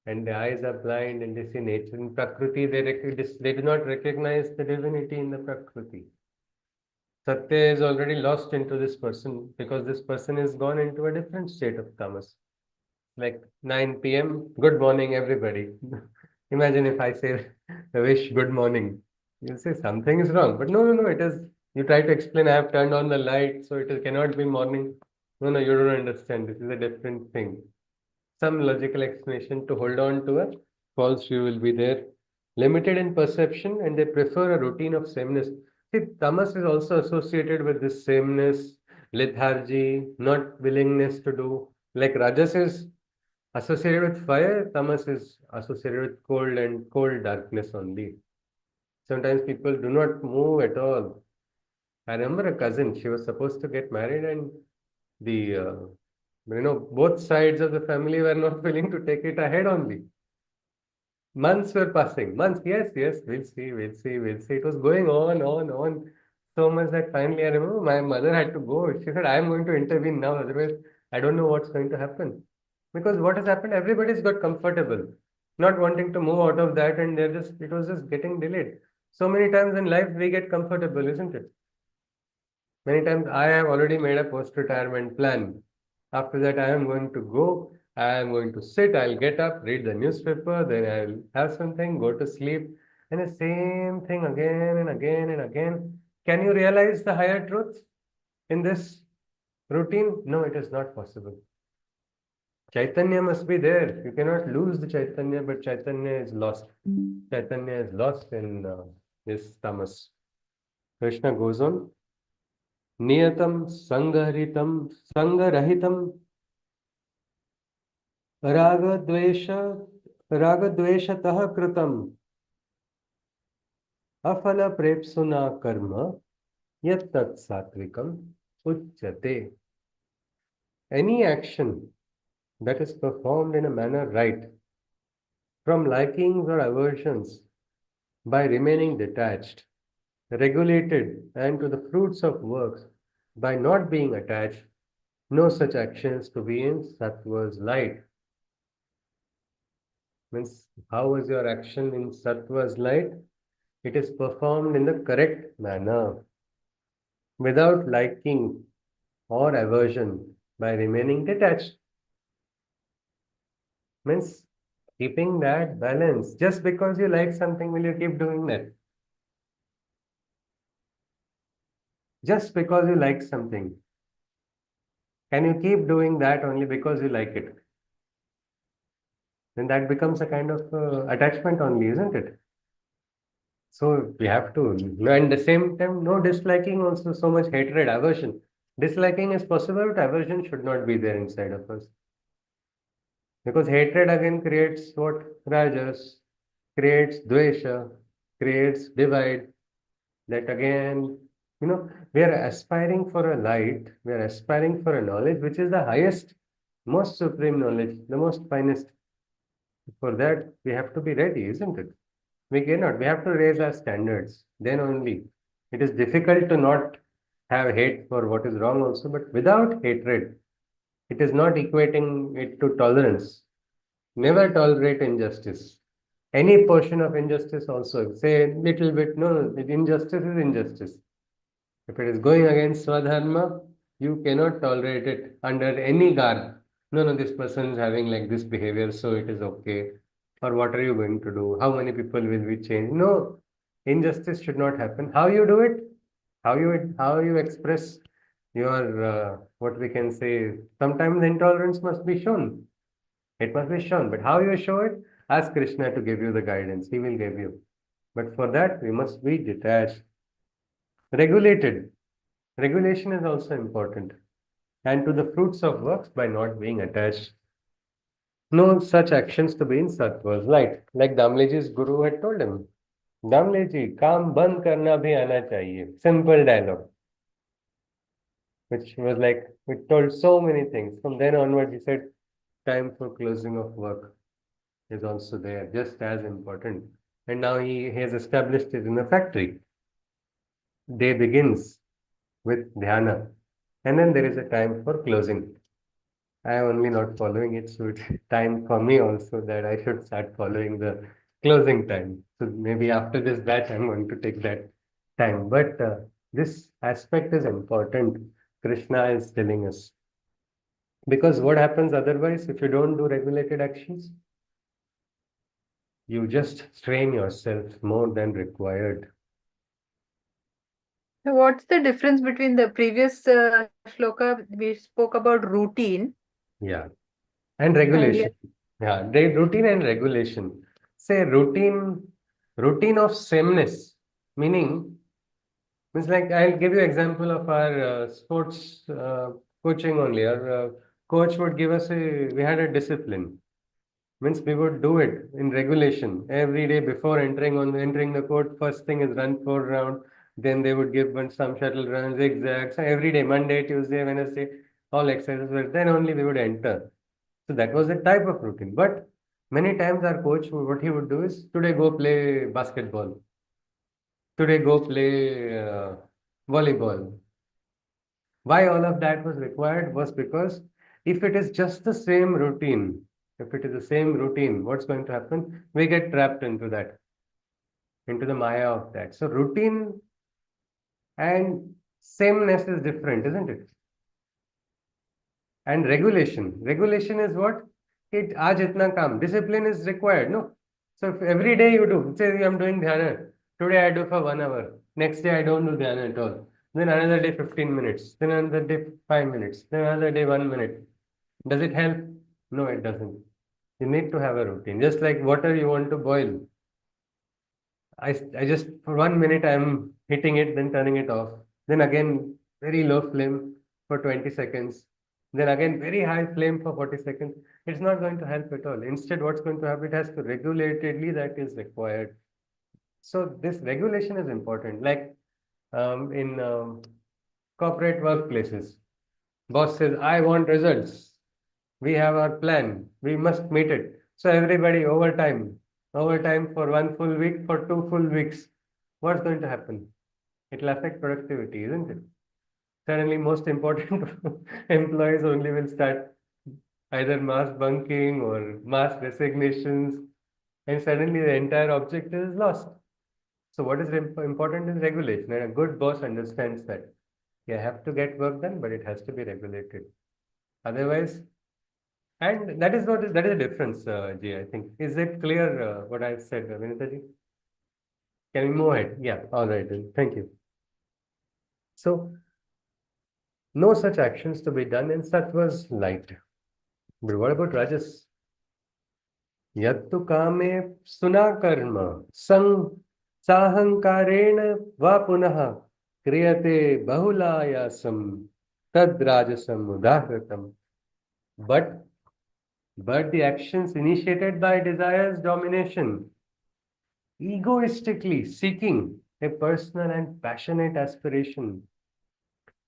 And the eyes are blind and they see nature in Prakriti. They do not recognize the divinity in the Prakriti. Satya is already lost into this person because this person is gone into a different state of tamas. Like 9 p.m., good morning, everybody. Imagine if I say, I wish good morning. You'll say something is wrong. But no, it is. You try to explain, I have turned on the light, so cannot be morning. No, you don't understand. This is a different thing. Some logical explanation to hold on to a false view will be there. Limited in perception, and they prefer a routine of sameness. See, tamas is also associated with this sameness, lethargy, not willingness to do. Like Rajas is associated with fire, Tamas is associated with cold and cold darkness only. Sometimes people do not move at all. I remember a cousin, she was supposed to get married, and the both sides of the family were not willing to take it ahead only. Months were passing. Months, yes, yes, we'll see, we'll see, we'll see. It was going on, so much that finally I remember my mother had to go. She said, I'm going to intervene now, otherwise I don't know what's going to happen. Because what has happened, everybody's got comfortable, not wanting to move out of that, and it was just getting delayed. So many times in life we get comfortable, isn't it? Many times I have already made a post-retirement plan. After that, I am going to go, I am going to sit, I'll get up, read the newspaper, then I'll have something, go to sleep, and the same thing again and again and again. Can you realize the higher truth in this routine? No, it is not possible. Chaitanya must be there. You cannot lose the Chaitanya, but Chaitanya is lost. Chaitanya is lost in this tamas. Krishna goes on. नियतं संगहरितं संगरहितं रागद्वेष रागद्वेषतः कृतं अफलप्रेप्सुना कर्म यत्तत् सात्विकम् उच्यते. Any action that is performed in a manner right, from likings or aversions, by remaining detached, regulated, and to the fruits of works by not being attached, no such actions to be in sattva's light. Means, how is your action in sattva's light? It is performed in the correct manner, without liking or aversion, by remaining detached. Means, keeping that balance. Just because you like something, will you keep doing that? Just because you like something, can you keep doing that only because you like it? Then that becomes a kind of attachment only, isn't it? So we have to, and at the same time, no disliking, also so much hatred, aversion. Disliking is possible, but aversion should not be there inside of us. Because hatred again creates what? Rajas, creates dvesha, creates divide. That again, we are aspiring for a light, we are aspiring for a knowledge which is the highest, most supreme knowledge, the most finest. For that, we have to be ready, isn't it? We cannot. We have to raise our standards. Then only. It is difficult to not have hate for what is wrong also, but without hatred, it is not equating it to tolerance. Never tolerate injustice. Any portion of injustice also. Say a little bit, no, injustice is injustice. If it is going against Swadharma, you cannot tolerate it under any garb. No, no, this person is having like this behavior, so it is okay. Or what are you going to do? How many people will we change? No, injustice should not happen. How you do it? How you express your what we can say? Sometimes intolerance must be shown. It must be shown. But how you show it? Ask Krishna to give you the guidance. He will give you. But for that, we must be detached, regulated. Regulation is also important. And to the fruits of works by not being attached. No such actions to be in sattva's light. Like Damleji's guru had told him. Damleji, काम बंद करना भी आना चाहिए. Simple dialogue. Which was like, we told so many things. From then onward, he said, time for closing of work is also there, just as important. And now he has established it in a factory. Day begins with dhyana. And then there is a time for closing. I am only not following it, so it's time for me also that I should start following the closing time. So maybe after this batch, I'm going to take that time. But this aspect is important. Krishna is telling us. Because what happens otherwise if you don't do regulated actions? You just strain yourself more than required. So what's the difference between the previous shloka? We spoke about routine Yeah. And and regulation. Yeah, they routine and regulation. Say routine of sameness, meaning It's like I'll give you example of our sports coaching only. Our coach would give us we had a discipline. Means we would do it in regulation every day before entering the court. First thing is run 4 round. Then they would give one some shuttle runs, zigzags. So every day, Monday, Tuesday, Wednesday, all exercises were. Then only we would enter. So that was the type of routine. But many times our coach, what he would do is today go play basketball. Today go play volleyball. Why all of that was required was because if it is just the same routine, if it is the same routine, what's going to happen? We get trapped into that, into the maya of that. So routine and sameness is different, isn't it? And regulation is what? It aaj itna kam. Discipline is required, no? So if every day you do, say I'm doing dhyana, today I do for 1 hour, next day I don't do dhyana at all. Then another day 15 minutes, then another day 5 minutes, then another day 1 minute. Does it help? No, it doesn't. You need to have a routine. Just like water you want to boil. I just, for 1 minute, I'm hitting it, then turning it off. Then again, very low flame for 20 seconds. Then again, very high flame for 40 seconds. It's not going to help at all. Instead, what's going to happen? It has to regulatedly that is required. So this regulation is important. Like in corporate workplaces, boss says, I want results. We have our plan. We must meet it. So everybody overtime for 1 full week, for 2 full weeks. What's going to happen? It will affect productivity, isn't it? Suddenly, most important employees only will start either mass bunking or mass resignations, and suddenly the entire objective is lost. So, what is important is regulation, and a good boss understands that. You have to get work done, but it has to be regulated. Otherwise, and that is the difference, Ji, I think. Is it clear what I've said, Vinita ji? Can we move ahead? Yeah, all right then. Thank you. So, no such actions to be done in sattva's light. But what about rajas? Yattu kame suna karma sang sahankarena va punaha kriyate bahulayasam tad rajasam udahratam. But the actions initiated by desire's domination, egoistically seeking a personal and passionate aspiration,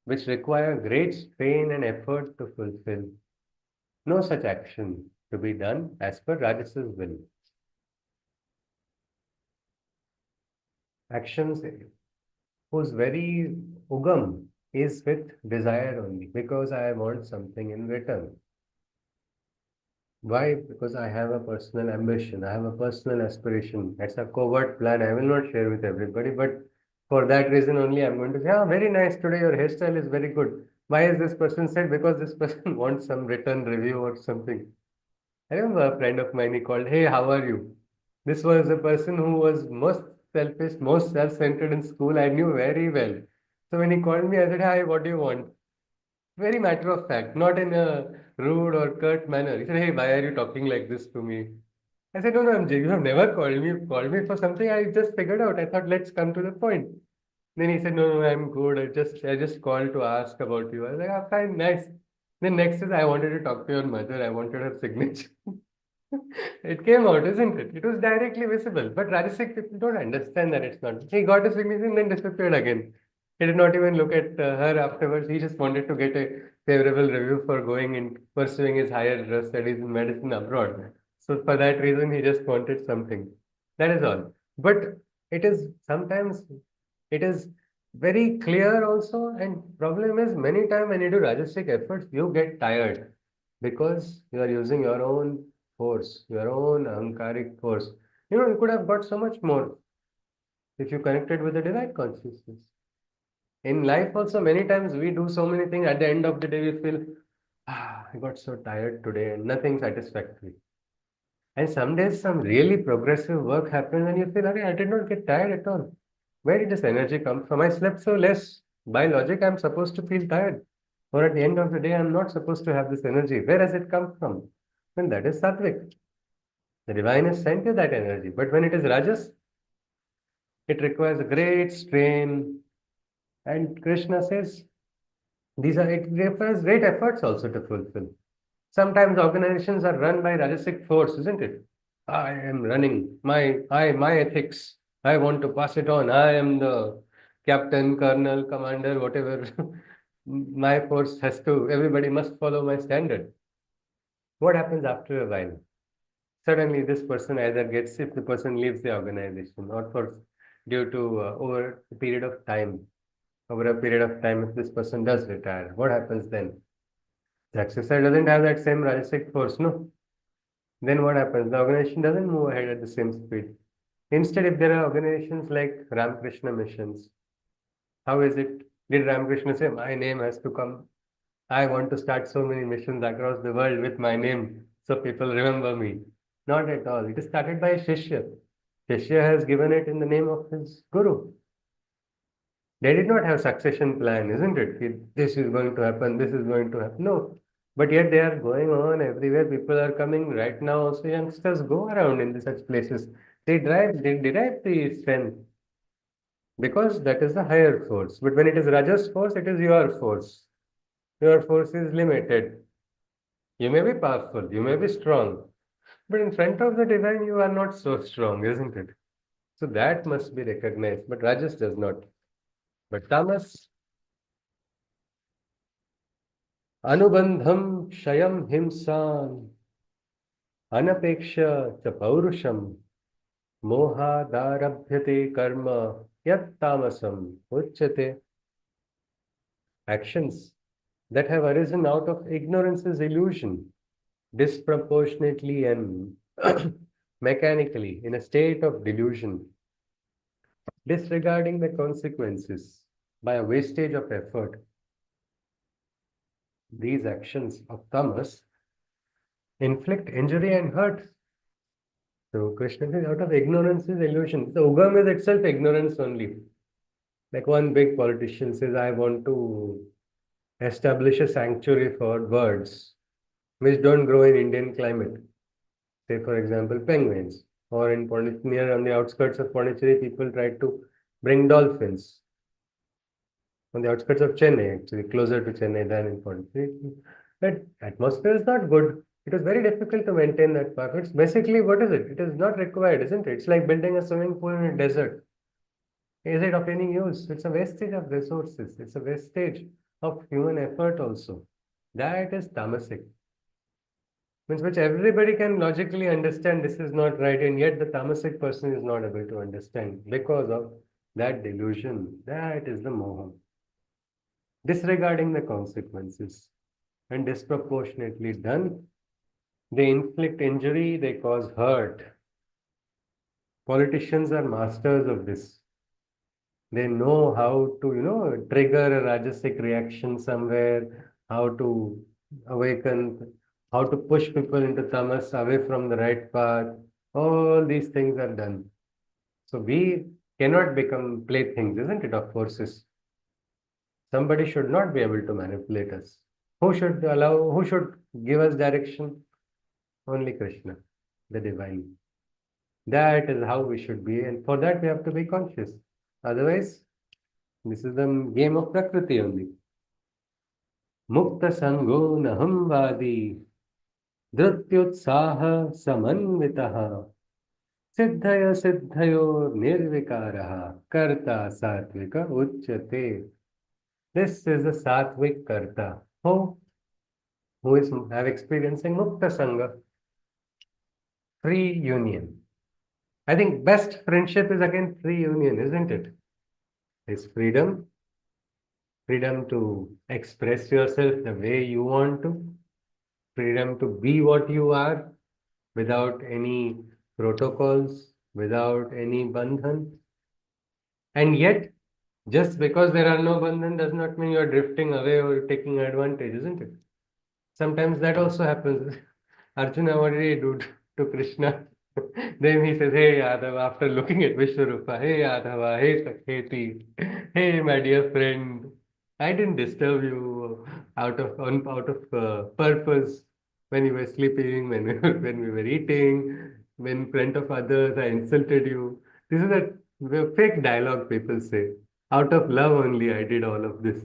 which require great strain and effort to fulfill. No such action to be done as per Rajas's will. Actions whose very ugam is with desire only, because I want something in return. Why? Because I have a personal ambition, I have a personal aspiration. That's a covert plan. I will not share with everybody, but for that reason only, I'm going to say, ah, very nice. Today your hairstyle is very good. Why is this person said? Because this person wants some return review or something. I remember a friend of mine, he called, hey, how are you? This was a person who was most selfish, most self-centered in school. I knew very well. So when he called me, I said, hi, what do you want? Very matter of fact, not in a rude or curt manner. He said, hey, why are you talking like this to me? I said, no, no, MJ, you have never called me. You called me for something I just figured out. I thought, let's come to the point. Then he said, no, no, I'm good. I just called to ask about you. I was like, ah, fine, nice. Then next is I wanted to talk to your mother. I wanted her signature. It came out, isn't it? It was directly visible. But Rajasic people don't understand that it's not. He got a signature and then disappeared again. He did not even look at her afterwards. He just wanted to get a favorable review for going and pursuing his higher studies in medicine abroad. So for that reason, he just wanted something. That is all. But it is sometimes it is very clear also. And problem is many times when you do Rajasic efforts, you get tired because you are using your own force, your own ahankaric force. You could have got so much more if you connected with the divine consciousness. In life also, many times we do so many things. At the end of the day, we feel, I got so tired today and nothing satisfactory. And some days, some really progressive work happens and you feel, I did not get tired at all. Where did this energy come from? I slept so less. By logic, I'm supposed to feel tired. Or at the end of the day, I'm not supposed to have this energy. Where has it come from? Well, that is sattvic. The divine has sent you that energy. But when it is rajas, it requires a great strain, And Krishna says, it requires great efforts also to fulfill. Sometimes organizations are run by rajasic force, isn't it? I am running my ethics. I want to pass it on. I am the captain, colonel, commander, whatever. My force has to, everybody must follow my standard. What happens after a while? Suddenly, this person either gets, if the person leaves the organization, or for due to over a period of time, over a period of time, if this person does retire, what happens then? The successor doesn't have that same rajasic force, no? Then what happens? The organization doesn't move ahead at the same speed. Instead, if there are organizations like Ramakrishna missions, how is it? Did Ramakrishna say, my name has to come? I want to start so many missions across the world with my name so people remember me. Not at all. It is started by a Shishya. Shishya has given it in the name of his Guru. They did not have succession plan, isn't it? This is going to happen, this is going to happen. No. But yet they are going on everywhere. People are coming right now. Also, youngsters go around in such places. They derive the strength because that is the higher force. But when it is Rajas force, it is your force. Your force is limited. You may be powerful, you may be strong, but in front of the divine, you are not so strong, isn't it? So that must be recognized. But Rajas does not. But Tamas, Anubandham Shayam Himsan, Anapeksha cha Paurusham, Mohadarabhyate Karma, Yat Tamasam, Uchyate. Actions that have arisen out of ignorance's illusion, disproportionately and mechanically, in a state of delusion, disregarding the consequences by a wastage of effort. These actions of tamas inflict injury and hurt. So Krishna says, out of ignorance is illusion. The ugam is itself ignorance only. Like one big politician says, I want to establish a sanctuary for birds which don't grow in Indian climate. Say, for example, penguins. Or in near on the outskirts of Pondicherry, people try to bring dolphins. On the outskirts of Chennai, actually, closer to Chennai than in Pondicherry. That atmosphere is not good. It is very difficult to maintain that park. It's basically, what is it? It is not required, isn't it? It's like building a swimming pool in a desert. Is it of any use? It's a wastage of resources. It's a wastage of human effort also. That is tamasic. Means which everybody can logically understand this is not right, and yet the tamasic person is not able to understand because of that delusion. That is the moha. Disregarding the consequences and disproportionately done, they inflict injury, they cause hurt. Politicians are masters of this. They know how to, trigger a rajasic reaction somewhere, how to awaken, how to push people into tamas away from the right path. All these things are done. So we cannot become playthings, isn't it, of forces? Somebody should not be able to manipulate us. Who should give us direction? Only Krishna, the divine. That is how we should be, and for that we have to be conscious. Otherwise, this is the game of Prakriti only. Mukta sango naham vadi, dhrutyutsaha samanvitaha, siddhaya siddhayo nirvikaraha, karta satvika uchyate. This is the sattvic karta. Who is have experiencing Mukta Sangha, free union. I think best friendship is again free union, isn't it? It's freedom, freedom to express yourself the way you want to, freedom to be what you are without any protocols, without any bandhan. And yet, just because there are no bandhan does not mean you are drifting away or taking advantage, isn't it? Sometimes that also happens. Arjuna, what did he do to Krishna? Then he says, Hey Yadava, after looking at Vishwarupa, Hey Yadava, hey Sakheti, hey my dear friend, I didn't disturb you out of purpose when you were sleeping, when we were eating, when in front of others I insulted you. This is a fake dialogue people say. Out of love only I did all of this.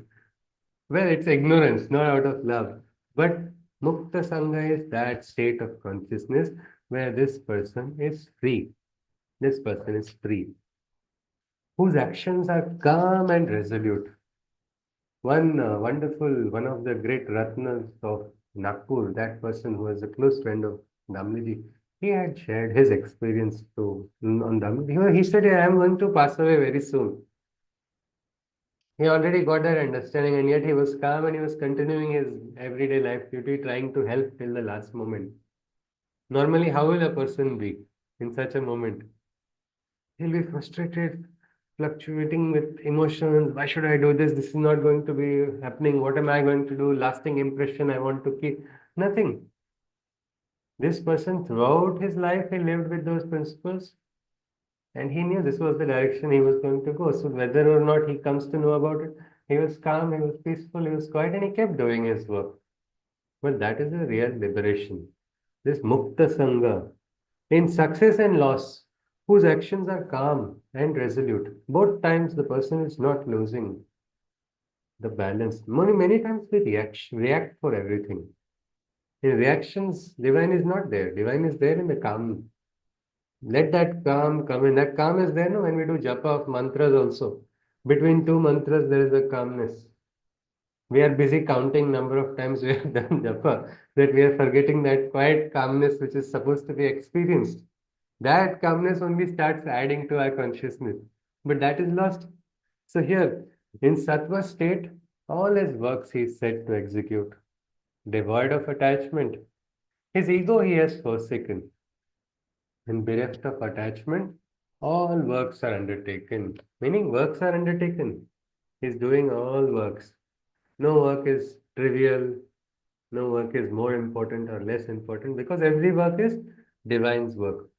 Well, it's ignorance, not out of love. But Mukta Sangha is that state of consciousness where this person is free. This person is free, whose actions are calm and resolute. One one of the great Ratnas of Nagpur, that person who was a close friend of Damliji, he had shared his experience on Damliji. He said, I am going to pass away very soon. He already got that understanding, and yet he was calm and he was continuing his everyday life duty, trying to help till the last moment. Normally, how will a person be in such a moment? He'll be frustrated, fluctuating with emotions. Why should I do this? This is not going to be happening. What am I going to do? Lasting impression I want to keep. Nothing. This person, throughout his life, he lived with those principles and he knew this was the direction he was going to go. So, whether or not he comes to know about it, he was calm, he was peaceful, he was quiet, and he kept doing his work. But that is a real liberation. This Mukta Sangha, in success and loss, whose actions are calm and resolute. Both times the person is not losing the balance. Many times we react for everything. In reactions, divine is not there. Divine is there in the calm. Let that calm come in. That calm is there no, when we do japa of mantras also. Between two mantras, there is a calmness. We are busy counting number of times we have done japa that we are forgetting that quiet calmness which is supposed to be experienced. That calmness only starts adding to our consciousness, but that is lost. So here, in sattva state, all his works he is set to execute, devoid of attachment. His ego he has forsaken, and bereft of attachment, all works are undertaken. Meaning works are undertaken. He is doing all works. No work is trivial, no work is more important or less important because every work is divine's work.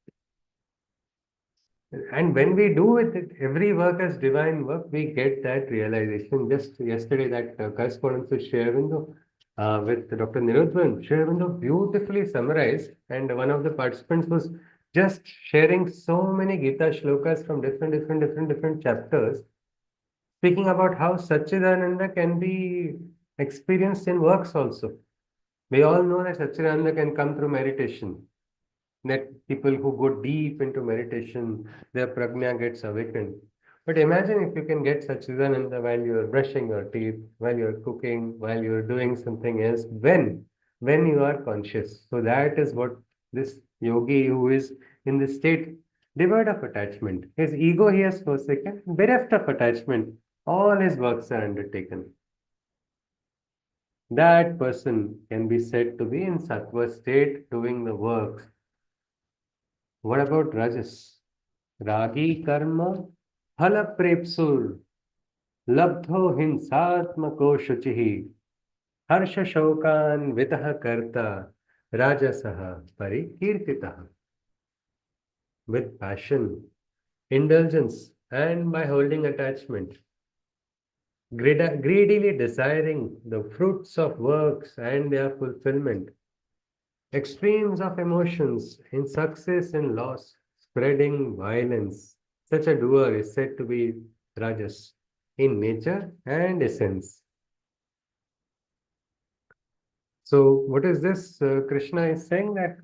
And when we do with it, every work as divine work, we get that realization. Just yesterday, that correspondence with Sri Aurobindo, with Dr. Nirudvan, Sri Aurobindo beautifully summarized, and one of the participants was just sharing so many Gita shlokas from different chapters, speaking about how Satchidananda can be experienced in works also. We all know that Satchidananda can come through meditation, that people who go deep into meditation, their prajna gets awakened. But imagine if you can get Sachidananda while you are brushing your teeth, while you are cooking, while you are doing something else, when you are conscious. So that is what this yogi who is in this state, devoid of attachment. His ego he has forsaken, bereft of attachment. All his works are undertaken. That person can be said to be in sattva state doing the works. What about Rajas? Ragi karma phala prepsur labdho hinsatmako shuchihi harsha shokan vitah karta rajasaha parikirtitah. With passion, indulgence, and by holding attachment, greedily desiring the fruits of works and their fulfillment, extremes of emotions in success and loss, spreading violence. Such a doer is said to be Rajas in nature and essence. So, what is this? Krishna is saying that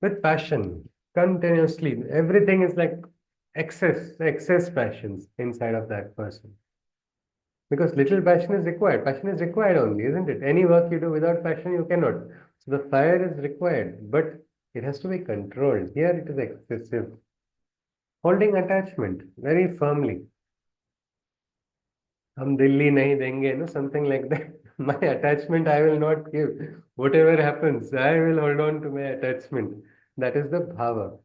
with passion, continuously, everything is like excess passions inside of that person. Because little passion is required. Passion is required only, isn't it? Any work you do without passion, you cannot. So the fire is required, but it has to be controlled. Here it is excessive. Holding attachment very firmly. Hum Dilli nahi denge, no, something like that. My attachment I will not give. Whatever happens, I will hold on to my attachment. That is the bhava.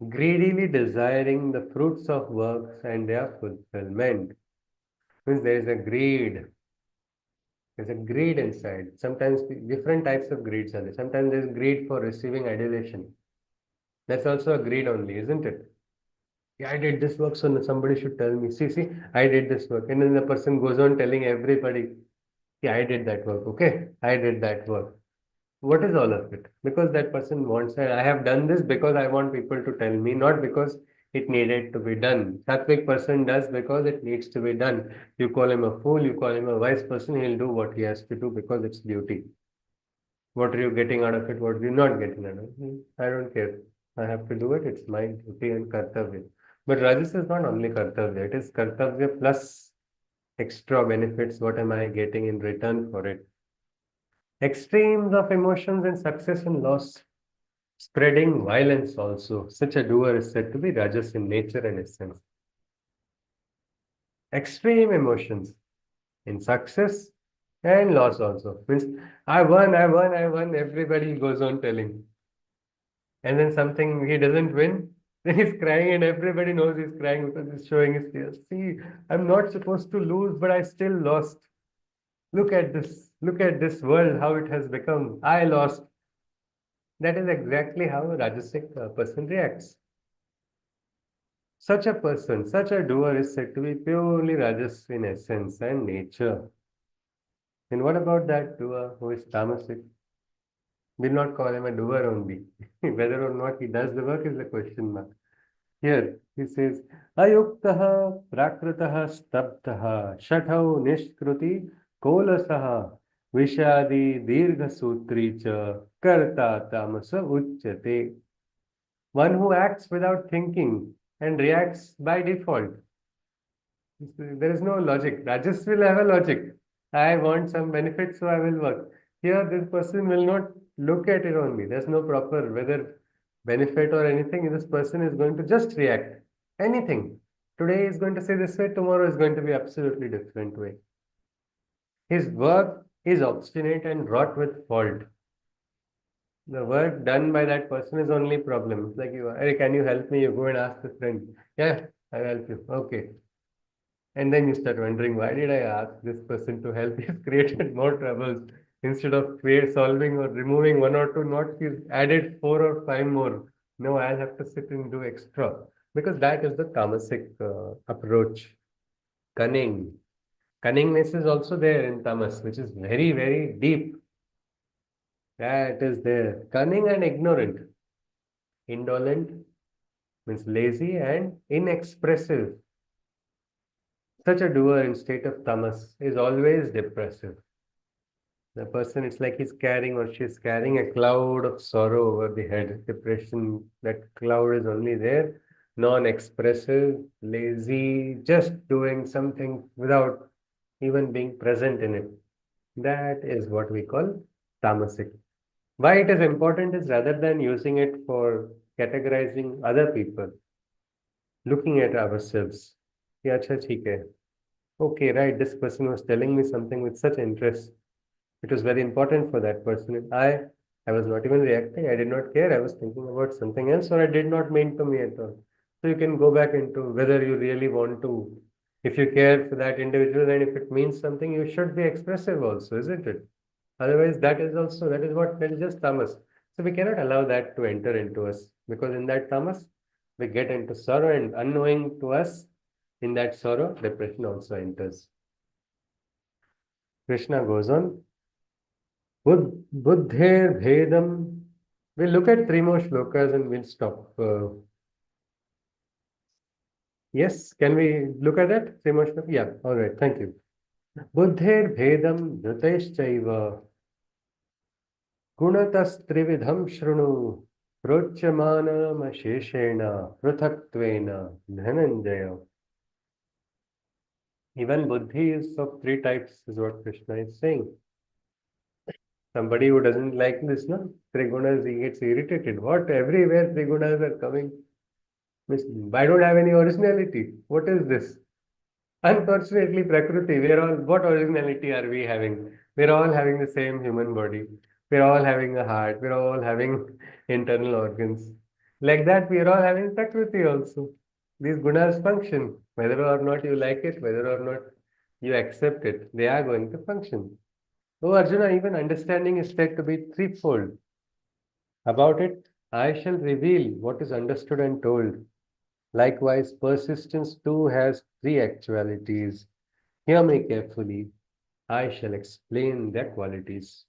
Greedily desiring the fruits of works and their fulfillment. Means there is a greed. There's a greed inside. Sometimes different types of greeds are there. Sometimes there's greed for receiving adulation. That's also a greed only, isn't it? Yeah, I did this work, so somebody should tell me. See, I did this work. And then the person goes on telling everybody, yeah, I did that work. Okay, I did that work. What is all of it? Because that person wants that. I have done this because I want people to tell me, not because it needed to be done. Sattvic person does because it needs to be done. You call him a fool, you call him a wise person, he'll do what he has to do because it's duty. What are you getting out of it? What are you not getting out of it? I don't care. I have to do it. It's my duty and kartavya. But Rajas is not only kartavya, it is kartavya plus extra benefits. What am I getting in return for it? Extremes of emotions in success and loss, spreading violence also. Such a doer is said to be Rajas in nature and essence. Extreme emotions in success and loss also. Means I won, I won, I won. Everybody goes on telling. And then something he doesn't win, then he's crying and everybody knows he's crying because he's showing his tears. See, I'm not supposed to lose, but I still lost. Look at this. Look at this world, how it has become. I lost. That is exactly how a Rajasic person reacts. Such a person, such a doer is said to be purely Rajas in essence and nature. And what about that doer who is tamasic? We'll not call him a doer only. Whether or not he does the work is the question mark. Here he says, Ayuktaha prakrataha stabtaha shatau nishkruti kolasaha vishadi dirgha sutri cha karta tamasa uchyate. One who acts without thinking and reacts by default. There is no logic. Rajas will have a logic. I want some benefit, so I will work. Here, this person will not look at it only. There's no proper whether benefit or anything. This person is going to just react. Anything. Today is going to say this way, tomorrow is going to be absolutely different way. His work is obstinate and wrought with fault. The work done by that person is only problem. It's like you, hey, can you help me? You go and ask a friend. Yeah, I'll help you. Okay. And then you start wondering, why did I ask this person to help? He's created more troubles. Instead of solving or removing one or two knots, he's added four or five more. No, I'll have to sit and do extra. Because that is the tamasic approach. Cunning. Cunningness is also there in tamas, which is very, very deep. That is there. Cunning and ignorant. Indolent means lazy and inexpressive. Such a doer in state of tamas is always depressive. The person, it's like he's carrying or she's carrying a cloud of sorrow over the head. Depression, that cloud is only there. Non-expressive, lazy, just doing something without even being present in it. That is what we call tamasic. Why it is important is rather than using it for categorizing other people, looking at ourselves. Yeah, acha, theek hai. Okay, right, this person was telling me something with such interest. It was very important for that person. I was not even reacting. I did not care. I was thinking about something else, or I did not mean to me at all. So you can go back into whether you really want to. If you care for that individual and if it means something, you should be expressive also, isn't it? Otherwise, that is that is just tamas. So we cannot allow that to enter into us because in that tamas, we get into sorrow and unknowing to us, in that sorrow, depression also enters. Krishna goes on. Buddhir Bhedam. We'll look at three more shlokas and we'll stop. Yes, can we look at that? Three more shlokas? Yeah, all right, thank you. Buddhir Bhedam Dhutaishchaiva Gunatas-trividham Shrunu Prochyamanam Pruthaktvena Dhananjaya. Even buddhi is of three types, is what Krishna is saying. Somebody who doesn't like this, no? Trigunas, he gets irritated. What? Everywhere Trigunas are coming. I don't have any originality. What is this? Unfortunately, Prakriti, what originality are we having? We're all having the same human body. We're all having a heart. We're all having internal organs. Like that, we're all having Prakriti also. These gunas function. Whether or not you like it, whether or not you accept it, they are going to function. Oh, Arjuna, even understanding is said to be threefold. About it, I shall reveal what is understood and told. Likewise, persistence too has three actualities. Hear me carefully. I shall explain their qualities.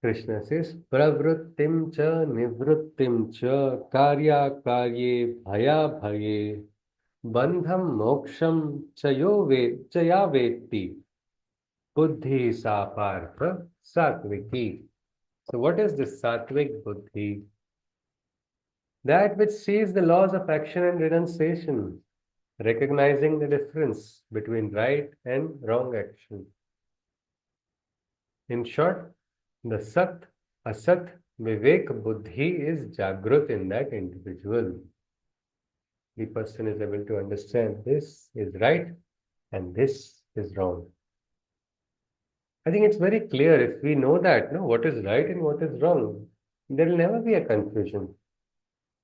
Krishna says, Pravrittim cha nivrittim cha karya karye bhaya bhaye bandham moksham chaya vetti buddhi sapartha satviki. So what is this sattvic buddhi? That which sees the laws of action and renunciation, recognizing the difference between right and wrong action. In short, the Sat, Asat, Vivek Buddhi is Jagrut in that individual. The person is able to understand this is right and this is wrong. I think it's very clear if we know that, no, what is right and what is wrong, there will never be a confusion.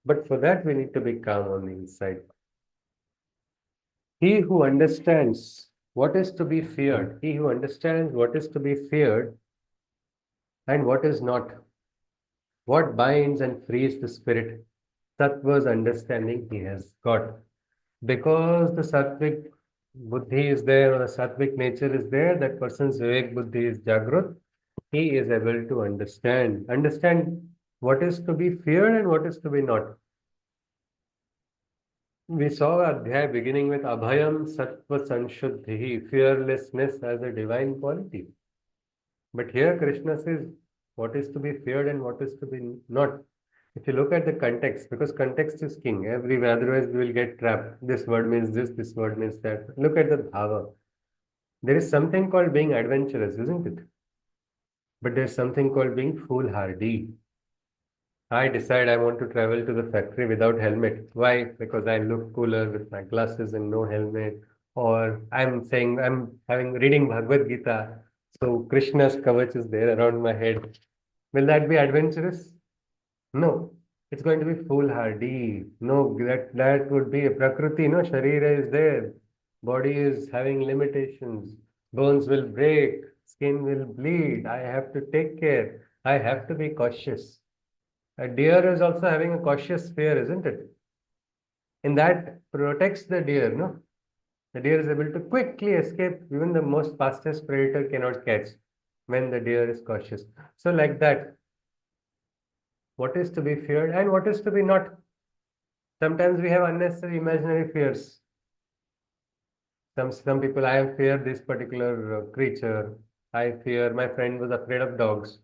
But for that, we need to be calm on the inside. He who understands what is to be feared, he who understands what is to be feared and what is not, what binds and frees the spirit, Sattva's understanding he has got. Because the Sattvic Buddhi is there, or the Sattvic nature is there, that person's Vivek Buddhi is Jagrut, he is able to understand what is to be feared and what is to be not. We saw Adhyay beginning with Abhayam Sattva Sanshuddhi, fearlessness as a divine quality. But here Krishna says what is to be feared and what is to be not. If you look at the context, because context is king, everywhere, otherwise we will get trapped. This word means this word means that. Look at the bhava. There is something called being adventurous, isn't it? But there's something called being foolhardy. I decide I want to travel to the factory without helmet. Why? Because I look cooler with my glasses and no helmet. Or I'm saying I'm having reading Bhagavad Gita, so Krishna's kavach is there around my head. Will that be adventurous? No. It's going to be foolhardy. No, that would be a prakriti. No, sharira is there. Body is having limitations. Bones will break. Skin will bleed. I have to take care. I have to be cautious. A deer is also having a cautious fear, isn't it? And that protects the deer, no? The deer is able to quickly escape. Even the most fastest predator cannot catch when the deer is cautious. So like that, what is to be feared and what is to be not. Sometimes we have unnecessary imaginary fears. Some people, I fear this particular creature. I fear, my friend was afraid of dogs.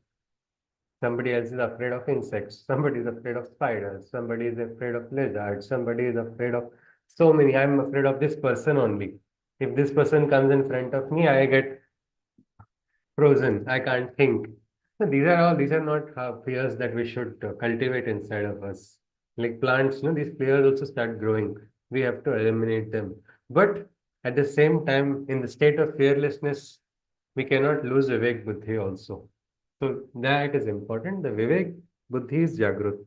Somebody else is afraid of insects. Somebody is afraid of spiders. Somebody is afraid of lizards. Somebody is afraid of so many. I'm afraid of this person only. If this person comes in front of me, I get frozen. I can't think. So these are not fears that we should cultivate inside of us. Like plants, these fears also start growing. We have to eliminate them. But at the same time, in the state of fearlessness, we cannot lose Vivek Buddhi also. So that is important. The Vivek Buddhi is Jagrut.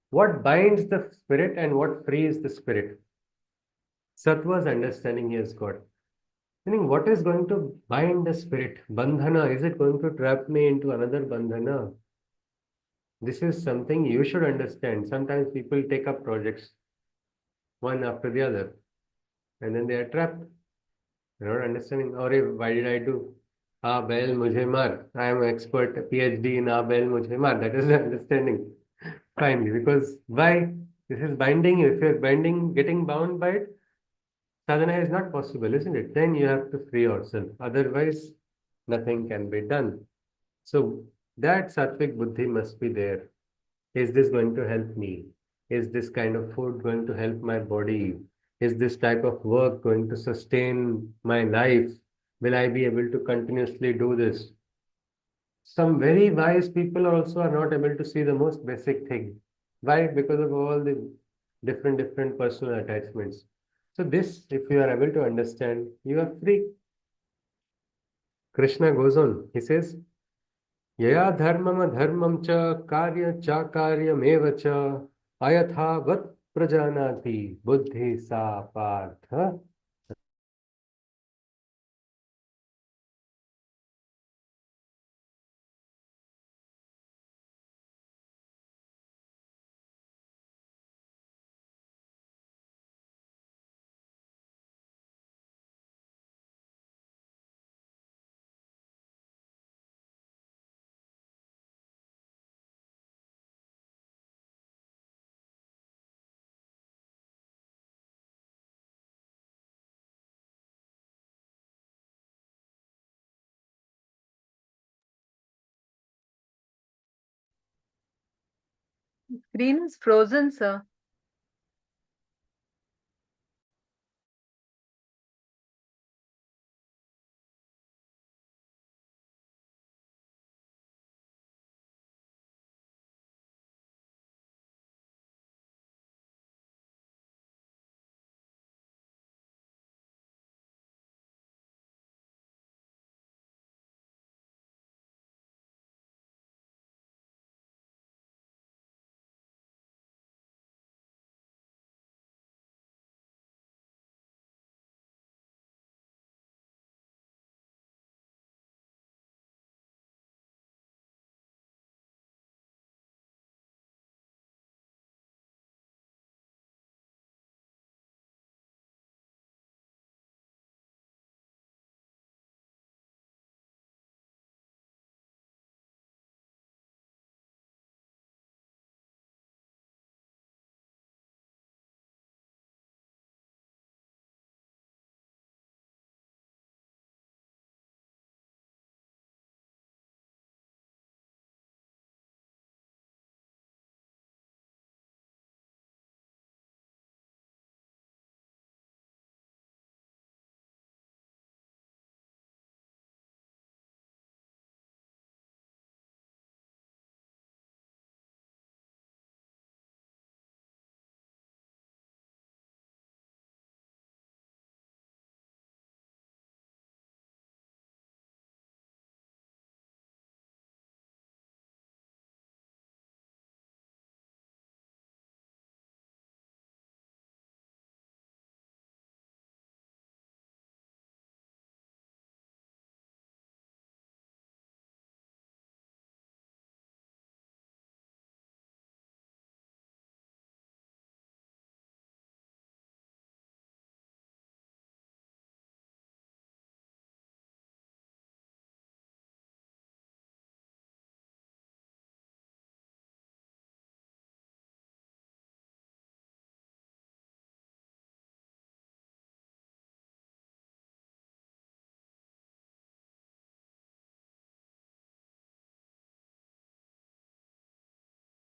What binds the spirit and what frees the spirit? Sattva's understanding he has got. Meaning, what is going to bind the spirit? Bandhana, is it going to trap me into another bandhana? This is something you should understand. Sometimes people take up projects one after the other and then they are trapped. They're not understanding, or why did I do? Ah, Bell Mujhe Mar. I am an expert, PhD in Ah, Bell Mujhe Mar. That is the understanding. Finally, because why? This is binding you. If you're binding, getting bound by it, sadhana is not possible, isn't it? Then you have to free yourself. Otherwise, nothing can be done. So that sattvic buddhi must be there. Is this going to help me? Is this kind of food going to help my body? Is this type of work going to sustain my life? Will I be able to continuously do this? Some very wise people also are not able to see the most basic thing. Why? Because of all the different personal attachments. So this, if you are able to understand, you are free. Krishna goes on. He says, यया धर्मम अधर्मम च कार्य चाकार्यमेव च अयथावत् प्रजानाति बुद्धि सा Partha Screen is frozen, sir.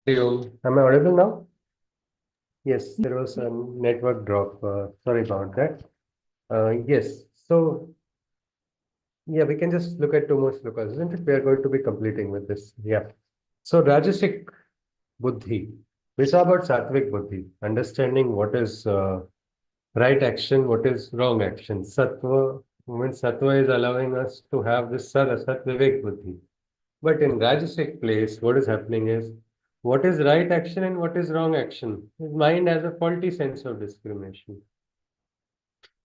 Am I audible now? Yes, there was a network drop. Sorry about that. Yes, so yeah, we can just look at two more slokas, isn't it? We are going to be completing with this. Yeah. So Rajasic Buddhi. We saw about Sattvic Buddhi, understanding what is right action, what is wrong action. Sattva, when Sattva is allowing us to have this Sat Asat Vivek Buddhi. But in Rajasic place, what is happening is what is right action and what is wrong action. His mind has a faulty sense of discrimination.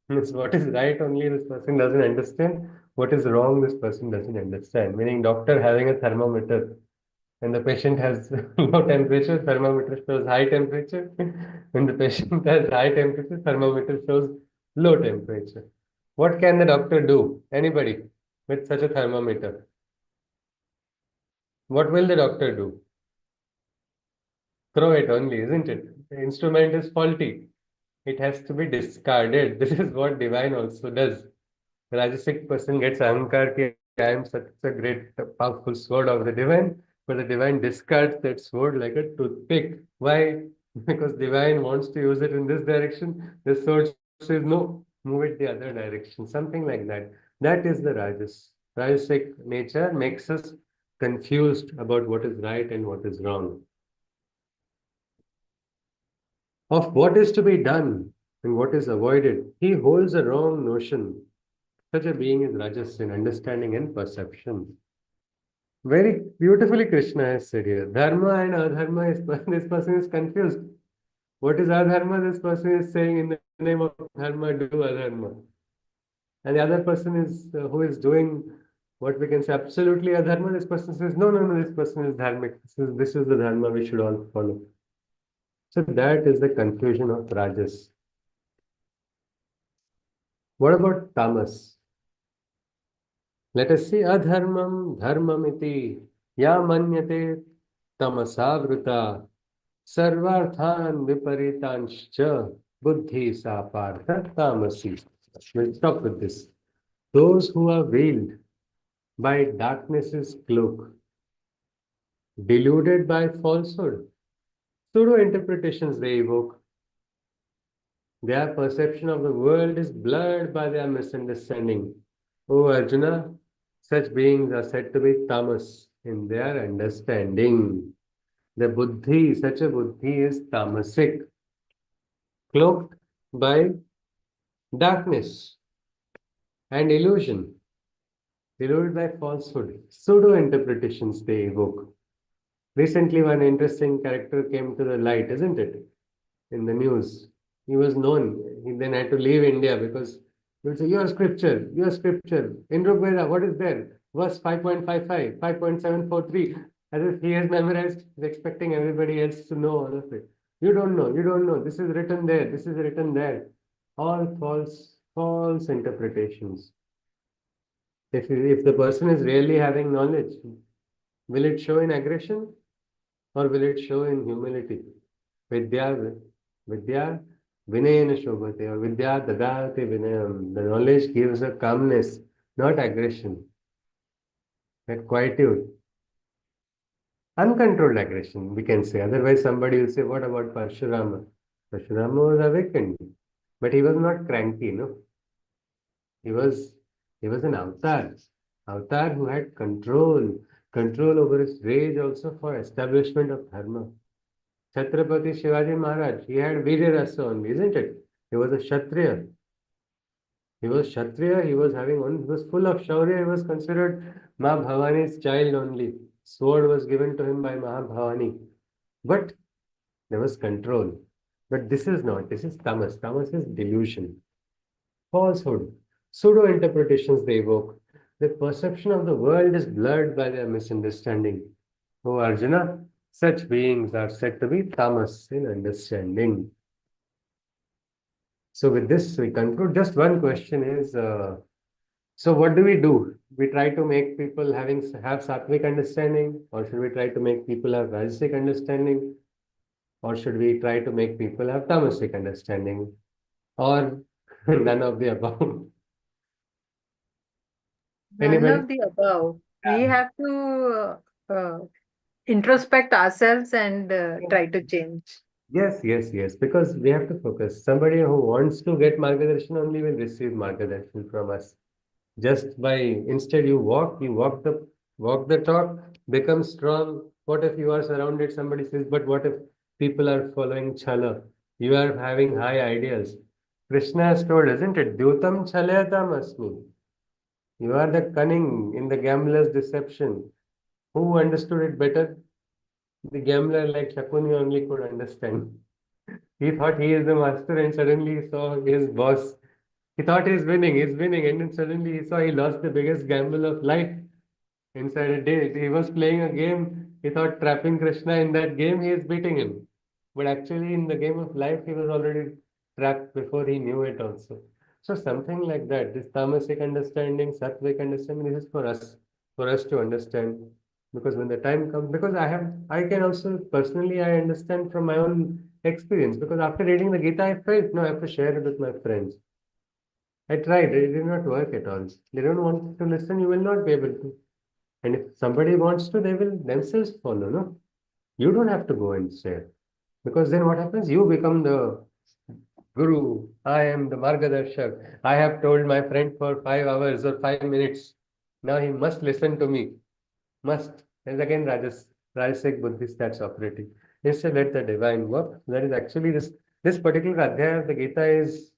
Means what is right only this person doesn't understand. What is wrong this person doesn't understand. Meaning doctor having a thermometer when the patient has low temperature, thermometer shows high temperature. When the patient has high temperature, thermometer shows low temperature. What can the doctor do? Anybody with such a thermometer? What will the doctor do? Throw it only, isn't it? The instrument is faulty. It has to be discarded. This is what divine also does. Rajasic person gets ahankar ki I am such a great powerful sword of the divine, but the divine discards that sword like a toothpick. Why? Because divine wants to use it in this direction. The sword says no, move it the other direction. Something like that. That is the Rajas. Rajasic nature makes us confused about what is right and what is wrong. Of what is to be done and what is avoided. He holds a wrong notion. Such a being is Rajas in understanding and perception. Very beautifully Krishna has said here. Dharma and adharma is this person is confused. What is adharma? This person is saying in the name of dharma, do adharma. And the other person is who is doing what we can say absolutely adharma. This person says, no, no, no, this person is dharmic. This is the dharma we should all follow. So that is the confusion of Rajas. What about tamas? Let us see adharmam dharmamiti ya manyate tamasavruta sarvarthan viparitanshcha buddhi sa partha tamasi. We'll stop with this. Those who are veiled by darkness's cloak, deluded by falsehood, pseudo-interpretations they evoke. Their perception of the world is blurred by their misunderstanding. O Arjuna, such beings are said to be tamas in their understanding. The buddhi, such a buddhi is tamasic, cloaked by darkness and illusion, deluded by falsehood. Pseudo-interpretations they evoke. Recently, one interesting character came to the light, isn't it? In the news. He was known. He then had to leave India because he would say, Your scripture, your scripture. In Rig Veda, what is there? Verse 5.55, 5.743. As if he has memorized, he's expecting everybody else to know all of it. You don't know, you don't know. This is written there, this is written there. All false interpretations. If the person is really having knowledge, will it show in aggression or will it show in humility? Vidya, Vidya Vinayana Shobhate or Vidya Dadate Vinayam. The knowledge gives a calmness, not aggression, that quietude. Uncontrolled aggression, we can say. Otherwise, somebody will say, what about Parshurama? Parshurama was awakened, but he was not cranky, no? He was he was an avatar. Avatar who had control over his rage also for establishment of dharma. Chhatrapati Shivaji Maharaj, he had Virya Rasa only, isn't it? He was a Kshatriya. He was Kshatriya, he was having one, he was full of Shaurya, he was considered Ma Bhavani's child only. Sword was given to him by Mahabhavani. But there was control. But this is not, this is tamas. Tamas is delusion, falsehood, pseudo interpretations they evoke. The perception of the world is blurred by their misunderstanding. O Arjuna, such beings are said to be tamas in understanding. So with this, we conclude. Just one question is, so what do we do? We try to make people have sattvic understanding, or should we try to make people have rajasic understanding, or should we try to make people have tamasic understanding, or none of the above? None Anybody? of the above. We Yeah. have to introspect ourselves and try to change. Yes. Because we have to focus. Somebody who wants to get margadarshan only will receive margadarshan from us. Just by instead you walk the talk, become strong. What if you are surrounded? Somebody says, but what if people are following chala? You are having high ideals. Krishna has told, isn't it? Dyutam chalayatam asmi. You are the cunning in the gambler's deception. Who understood it better? The gambler like Shakuni only could understand. He thought he is the master and suddenly he saw his boss. He thought he's winning, and then suddenly he saw he lost the biggest gamble of life inside a day. He was playing a game. He thought trapping Krishna in that game, he is beating him. But actually, in the game of life, he was already trapped before he knew it also. So something like that. This tamasic understanding, sattvic understanding, this is for us to understand. Because when the time comes, because I can also personally, I understand from my own experience. Because after reading the Gita, I felt, no, I have to share it with my friends. I tried, it did not work at all. They don't want to listen, you will not be able to. And if somebody wants to, they will themselves follow, no? You don't have to go and share. Because then what happens? You become the guru. I am the Margadarshak. I have told my friend for 5 hours or 5 minutes. Now he must listen to me. Must. There's again Rajasic Buddhist that's operating. Instead, let the divine work. That is actually this particular Adhyay of the Gita is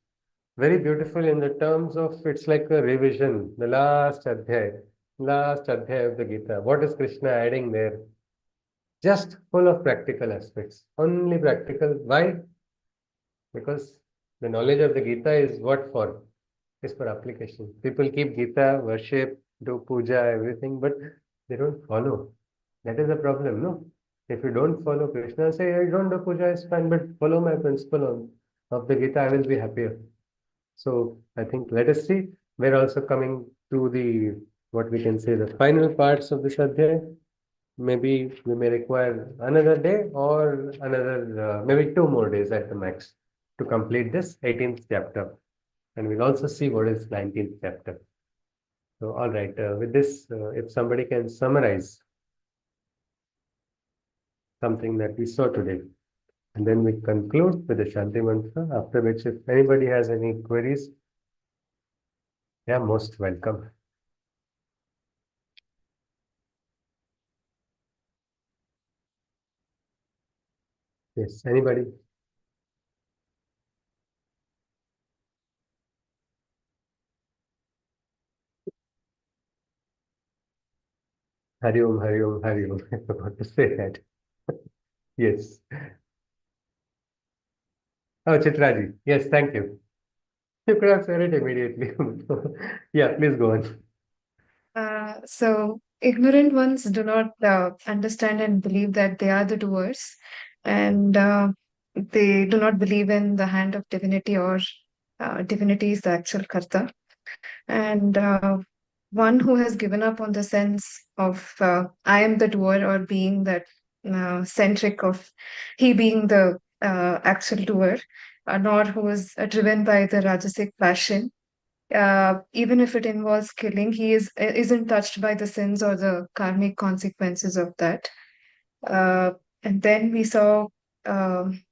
very beautiful in the terms of it's like a revision, the last Adhyay of the Gita. What is Krishna adding there? Just full of practical aspects. Only practical. Why? Because the knowledge of the Gita is what for? Is for application. People keep Gita, worship, do puja, everything, but they don't follow. That is the problem, no? If you don't follow Krishna, say, I don't do puja, it's fine, but follow my principle of the Gita, I will be happier. So I think let us see. We're also coming to the what we can say the final parts of this adhyay. Maybe we may require another day or another maybe 2 more days at the max to complete this 18th chapter. And we'll also see what is 19th chapter. So all right, with this, if somebody can summarize something that we saw today. And then we conclude with the Shanti Mantra, after which if anybody has any queries, yeah, most welcome. Yes, anybody? Hari Om, Hari Om, Hari Om. I forgot to say that. Yes. Oh, Chitraji. Yes, thank you. You could have said it immediately. Yeah, please go on. So ignorant ones do not understand and believe that they are the doers, and they do not believe in the hand of divinity, or divinity is the actual karta. And one who has given up on the sense of I am the doer, or being that centric of he being the actual doer, nor who is driven by the rajasic passion, even if it involves killing, he isn't touched by the sins or the karmic consequences of that. Uh, and then we saw um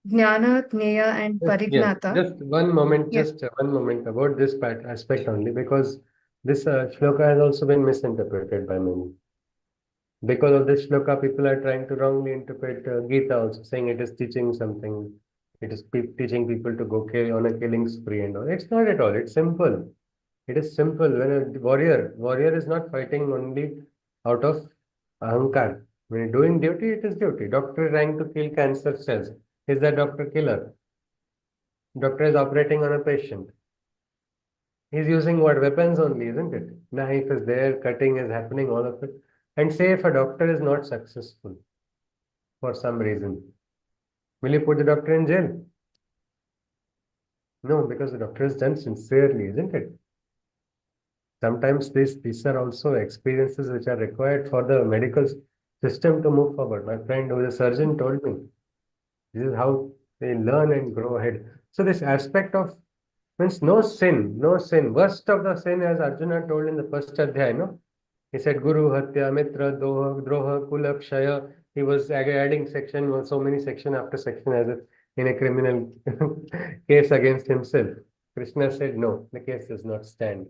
Jnana, Jnaya, and Yes, Parignata. Yeah. just one moment about this part, aspect only, because this shloka has also been misinterpreted by many. Because of this shloka, people are trying to wrongly interpret Gita also, saying it is teaching something. It is teaching people to go kill on a killing spree and all. It's not at all. It's simple. It is simple. When a warrior is not fighting only out of ahankar. When you're doing duty, it is duty. Doctor is trying to kill cancer cells. Is that doctor killer? Doctor is operating on a patient. He's using what weapons only, isn't it? Knife is there, cutting is happening, all of it. And say if a doctor is not successful for some reason, will you put the doctor in jail? No, because the doctor is done sincerely, isn't it? Sometimes these are also experiences which are required for the medical system to move forward. My friend who is a surgeon told me this is how they learn and grow ahead. So this aspect of means no sin, no sin. Worst of the sin, as Arjuna told in the first adhyay, no? He said Guru Hatya, Mitra, Doha, Droha, Kula, Kshaya. He was adding section, so many section after section as if in a criminal case against himself. Krishna said, no, the case does not stand.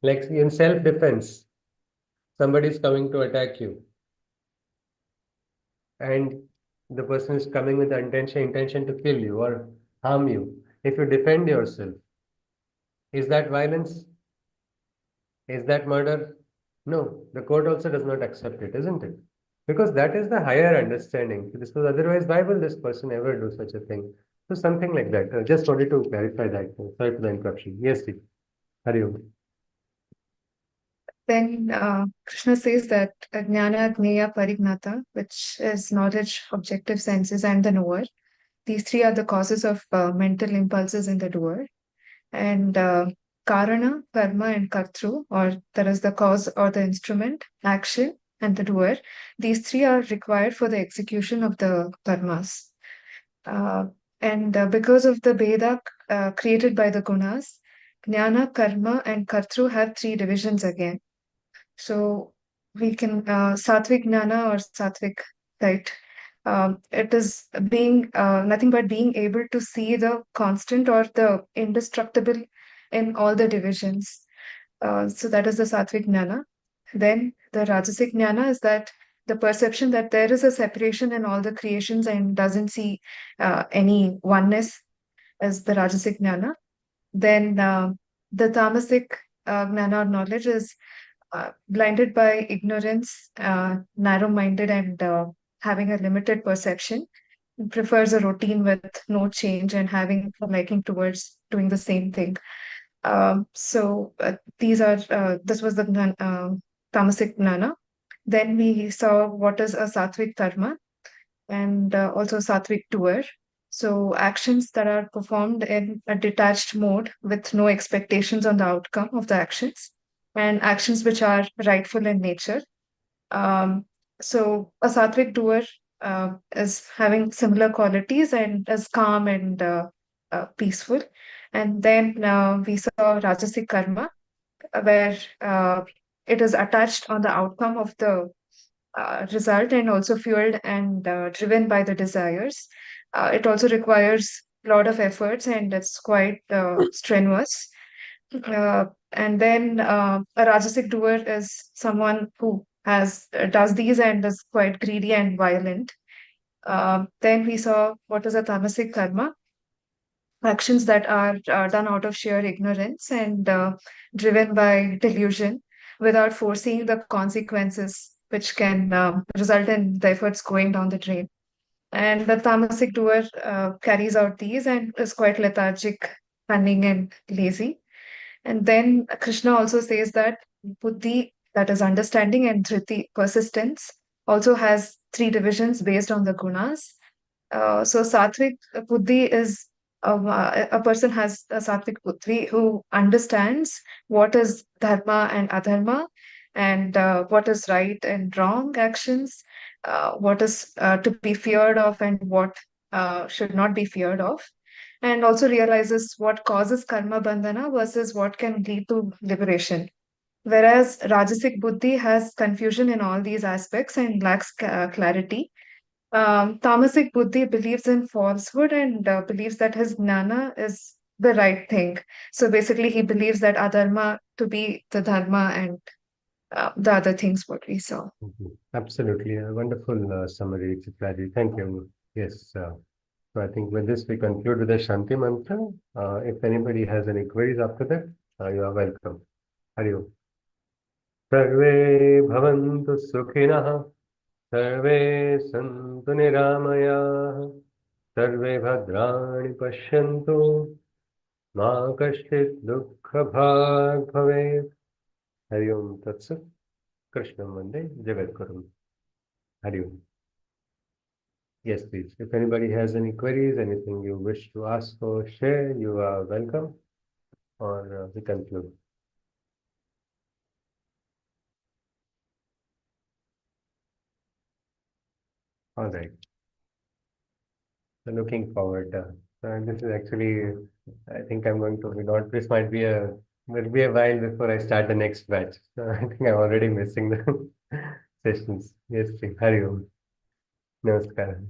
Like in self-defense, somebody is coming to attack you, and the person is coming with the intention to kill you or harm you. If you defend yourself, is that violence? Is that murder? No, the court also does not accept it, isn't it? Because that is the higher understanding. This was otherwise, why will this person ever do such a thing? So something like that. Just wanted to clarify that. Sorry for the interruption. Yes, Steve. Hari Om. Then Krishna says that Jnana, Jnaya, Parignata, which is knowledge, objective senses, and the knower. These three are the causes of mental impulses in the doer. And Karana, Karma, and Kartru, or that is the cause or the instrument, action, and the doer. These three are required for the execution of the karmas. Uh, and because of the Veda created by the gunas, Jnana, Karma, and Kartru have three divisions again. So we can Satvik Jnana or Satvik, right? It is being nothing but being able to see the constant or the indestructible in all the divisions. So that is the Satvik Jnana. Then the Rajasic Jnana is that the perception that there is a separation in all the creations and doesn't see any oneness as the Rajasic Jnana. Then the Tamasic Jnana or knowledge is blinded by ignorance, narrow-minded, and having a limited perception, prefers a routine with no change and having a liking towards doing the same thing. So these are this was the tamasic jnana. Then we saw what is a sattvic dharma and also sattvic doer. So actions that are performed in a detached mode with no expectations on the outcome of the actions, and actions which are rightful in nature. Um, so a sattvic doer is having similar qualities and is calm and peaceful. And then we saw Rajasic karma, where it is attached on the outcome of the result and also fueled and driven by the desires. It also requires a lot of efforts and it's quite strenuous. And then a Rajasic doer is someone who has does these and is quite greedy and violent. Then we saw what is a tamasic karma, actions that are done out of sheer ignorance and driven by delusion without foreseeing the consequences, which can result in the efforts going down the drain. And the tamasic doer carries out these and is quite lethargic, cunning, and lazy. And then Krishna also says that buddhi, that is understanding, and dhriti, persistence, also has three divisions based on the gunas. So sattvic buddhi is a person has a sattvic buddhi who understands what is dharma and adharma, and what is right and wrong actions, what is to be feared of and what should not be feared of, and also realizes what causes karma bandhana versus what can lead to liberation. Whereas Rajasic Buddhi has confusion in all these aspects and lacks clarity. Tamasic Buddhi believes in falsehood and believes that his jnana is the right thing. So basically, he believes that adharma to be the dharma and the other things what we saw. Absolutely. A wonderful summary, Chitraji. Thank you. Yes. So I think with this, we conclude with the Shanti Mantra. If anybody has any queries after that, you are welcome. Hari Om. Sarve bhavantu sukhinah, sarve santu niramaya, sarve bhadrani pashyantu, ma kashchit dukkha bhag bhavet. Hari Om Tat Sat. Krishnam Vande Jagat Gurum. Hari Om. Yes, please. If anybody has any queries, anything you wish to ask or share, you are welcome. Or we conclude. All right. So looking forward. This is actually, I think I'm going to be not. This might be will be a while before I start the next batch. So I think I'm already missing the sessions. Yes, please. Hari Om. Namaskar.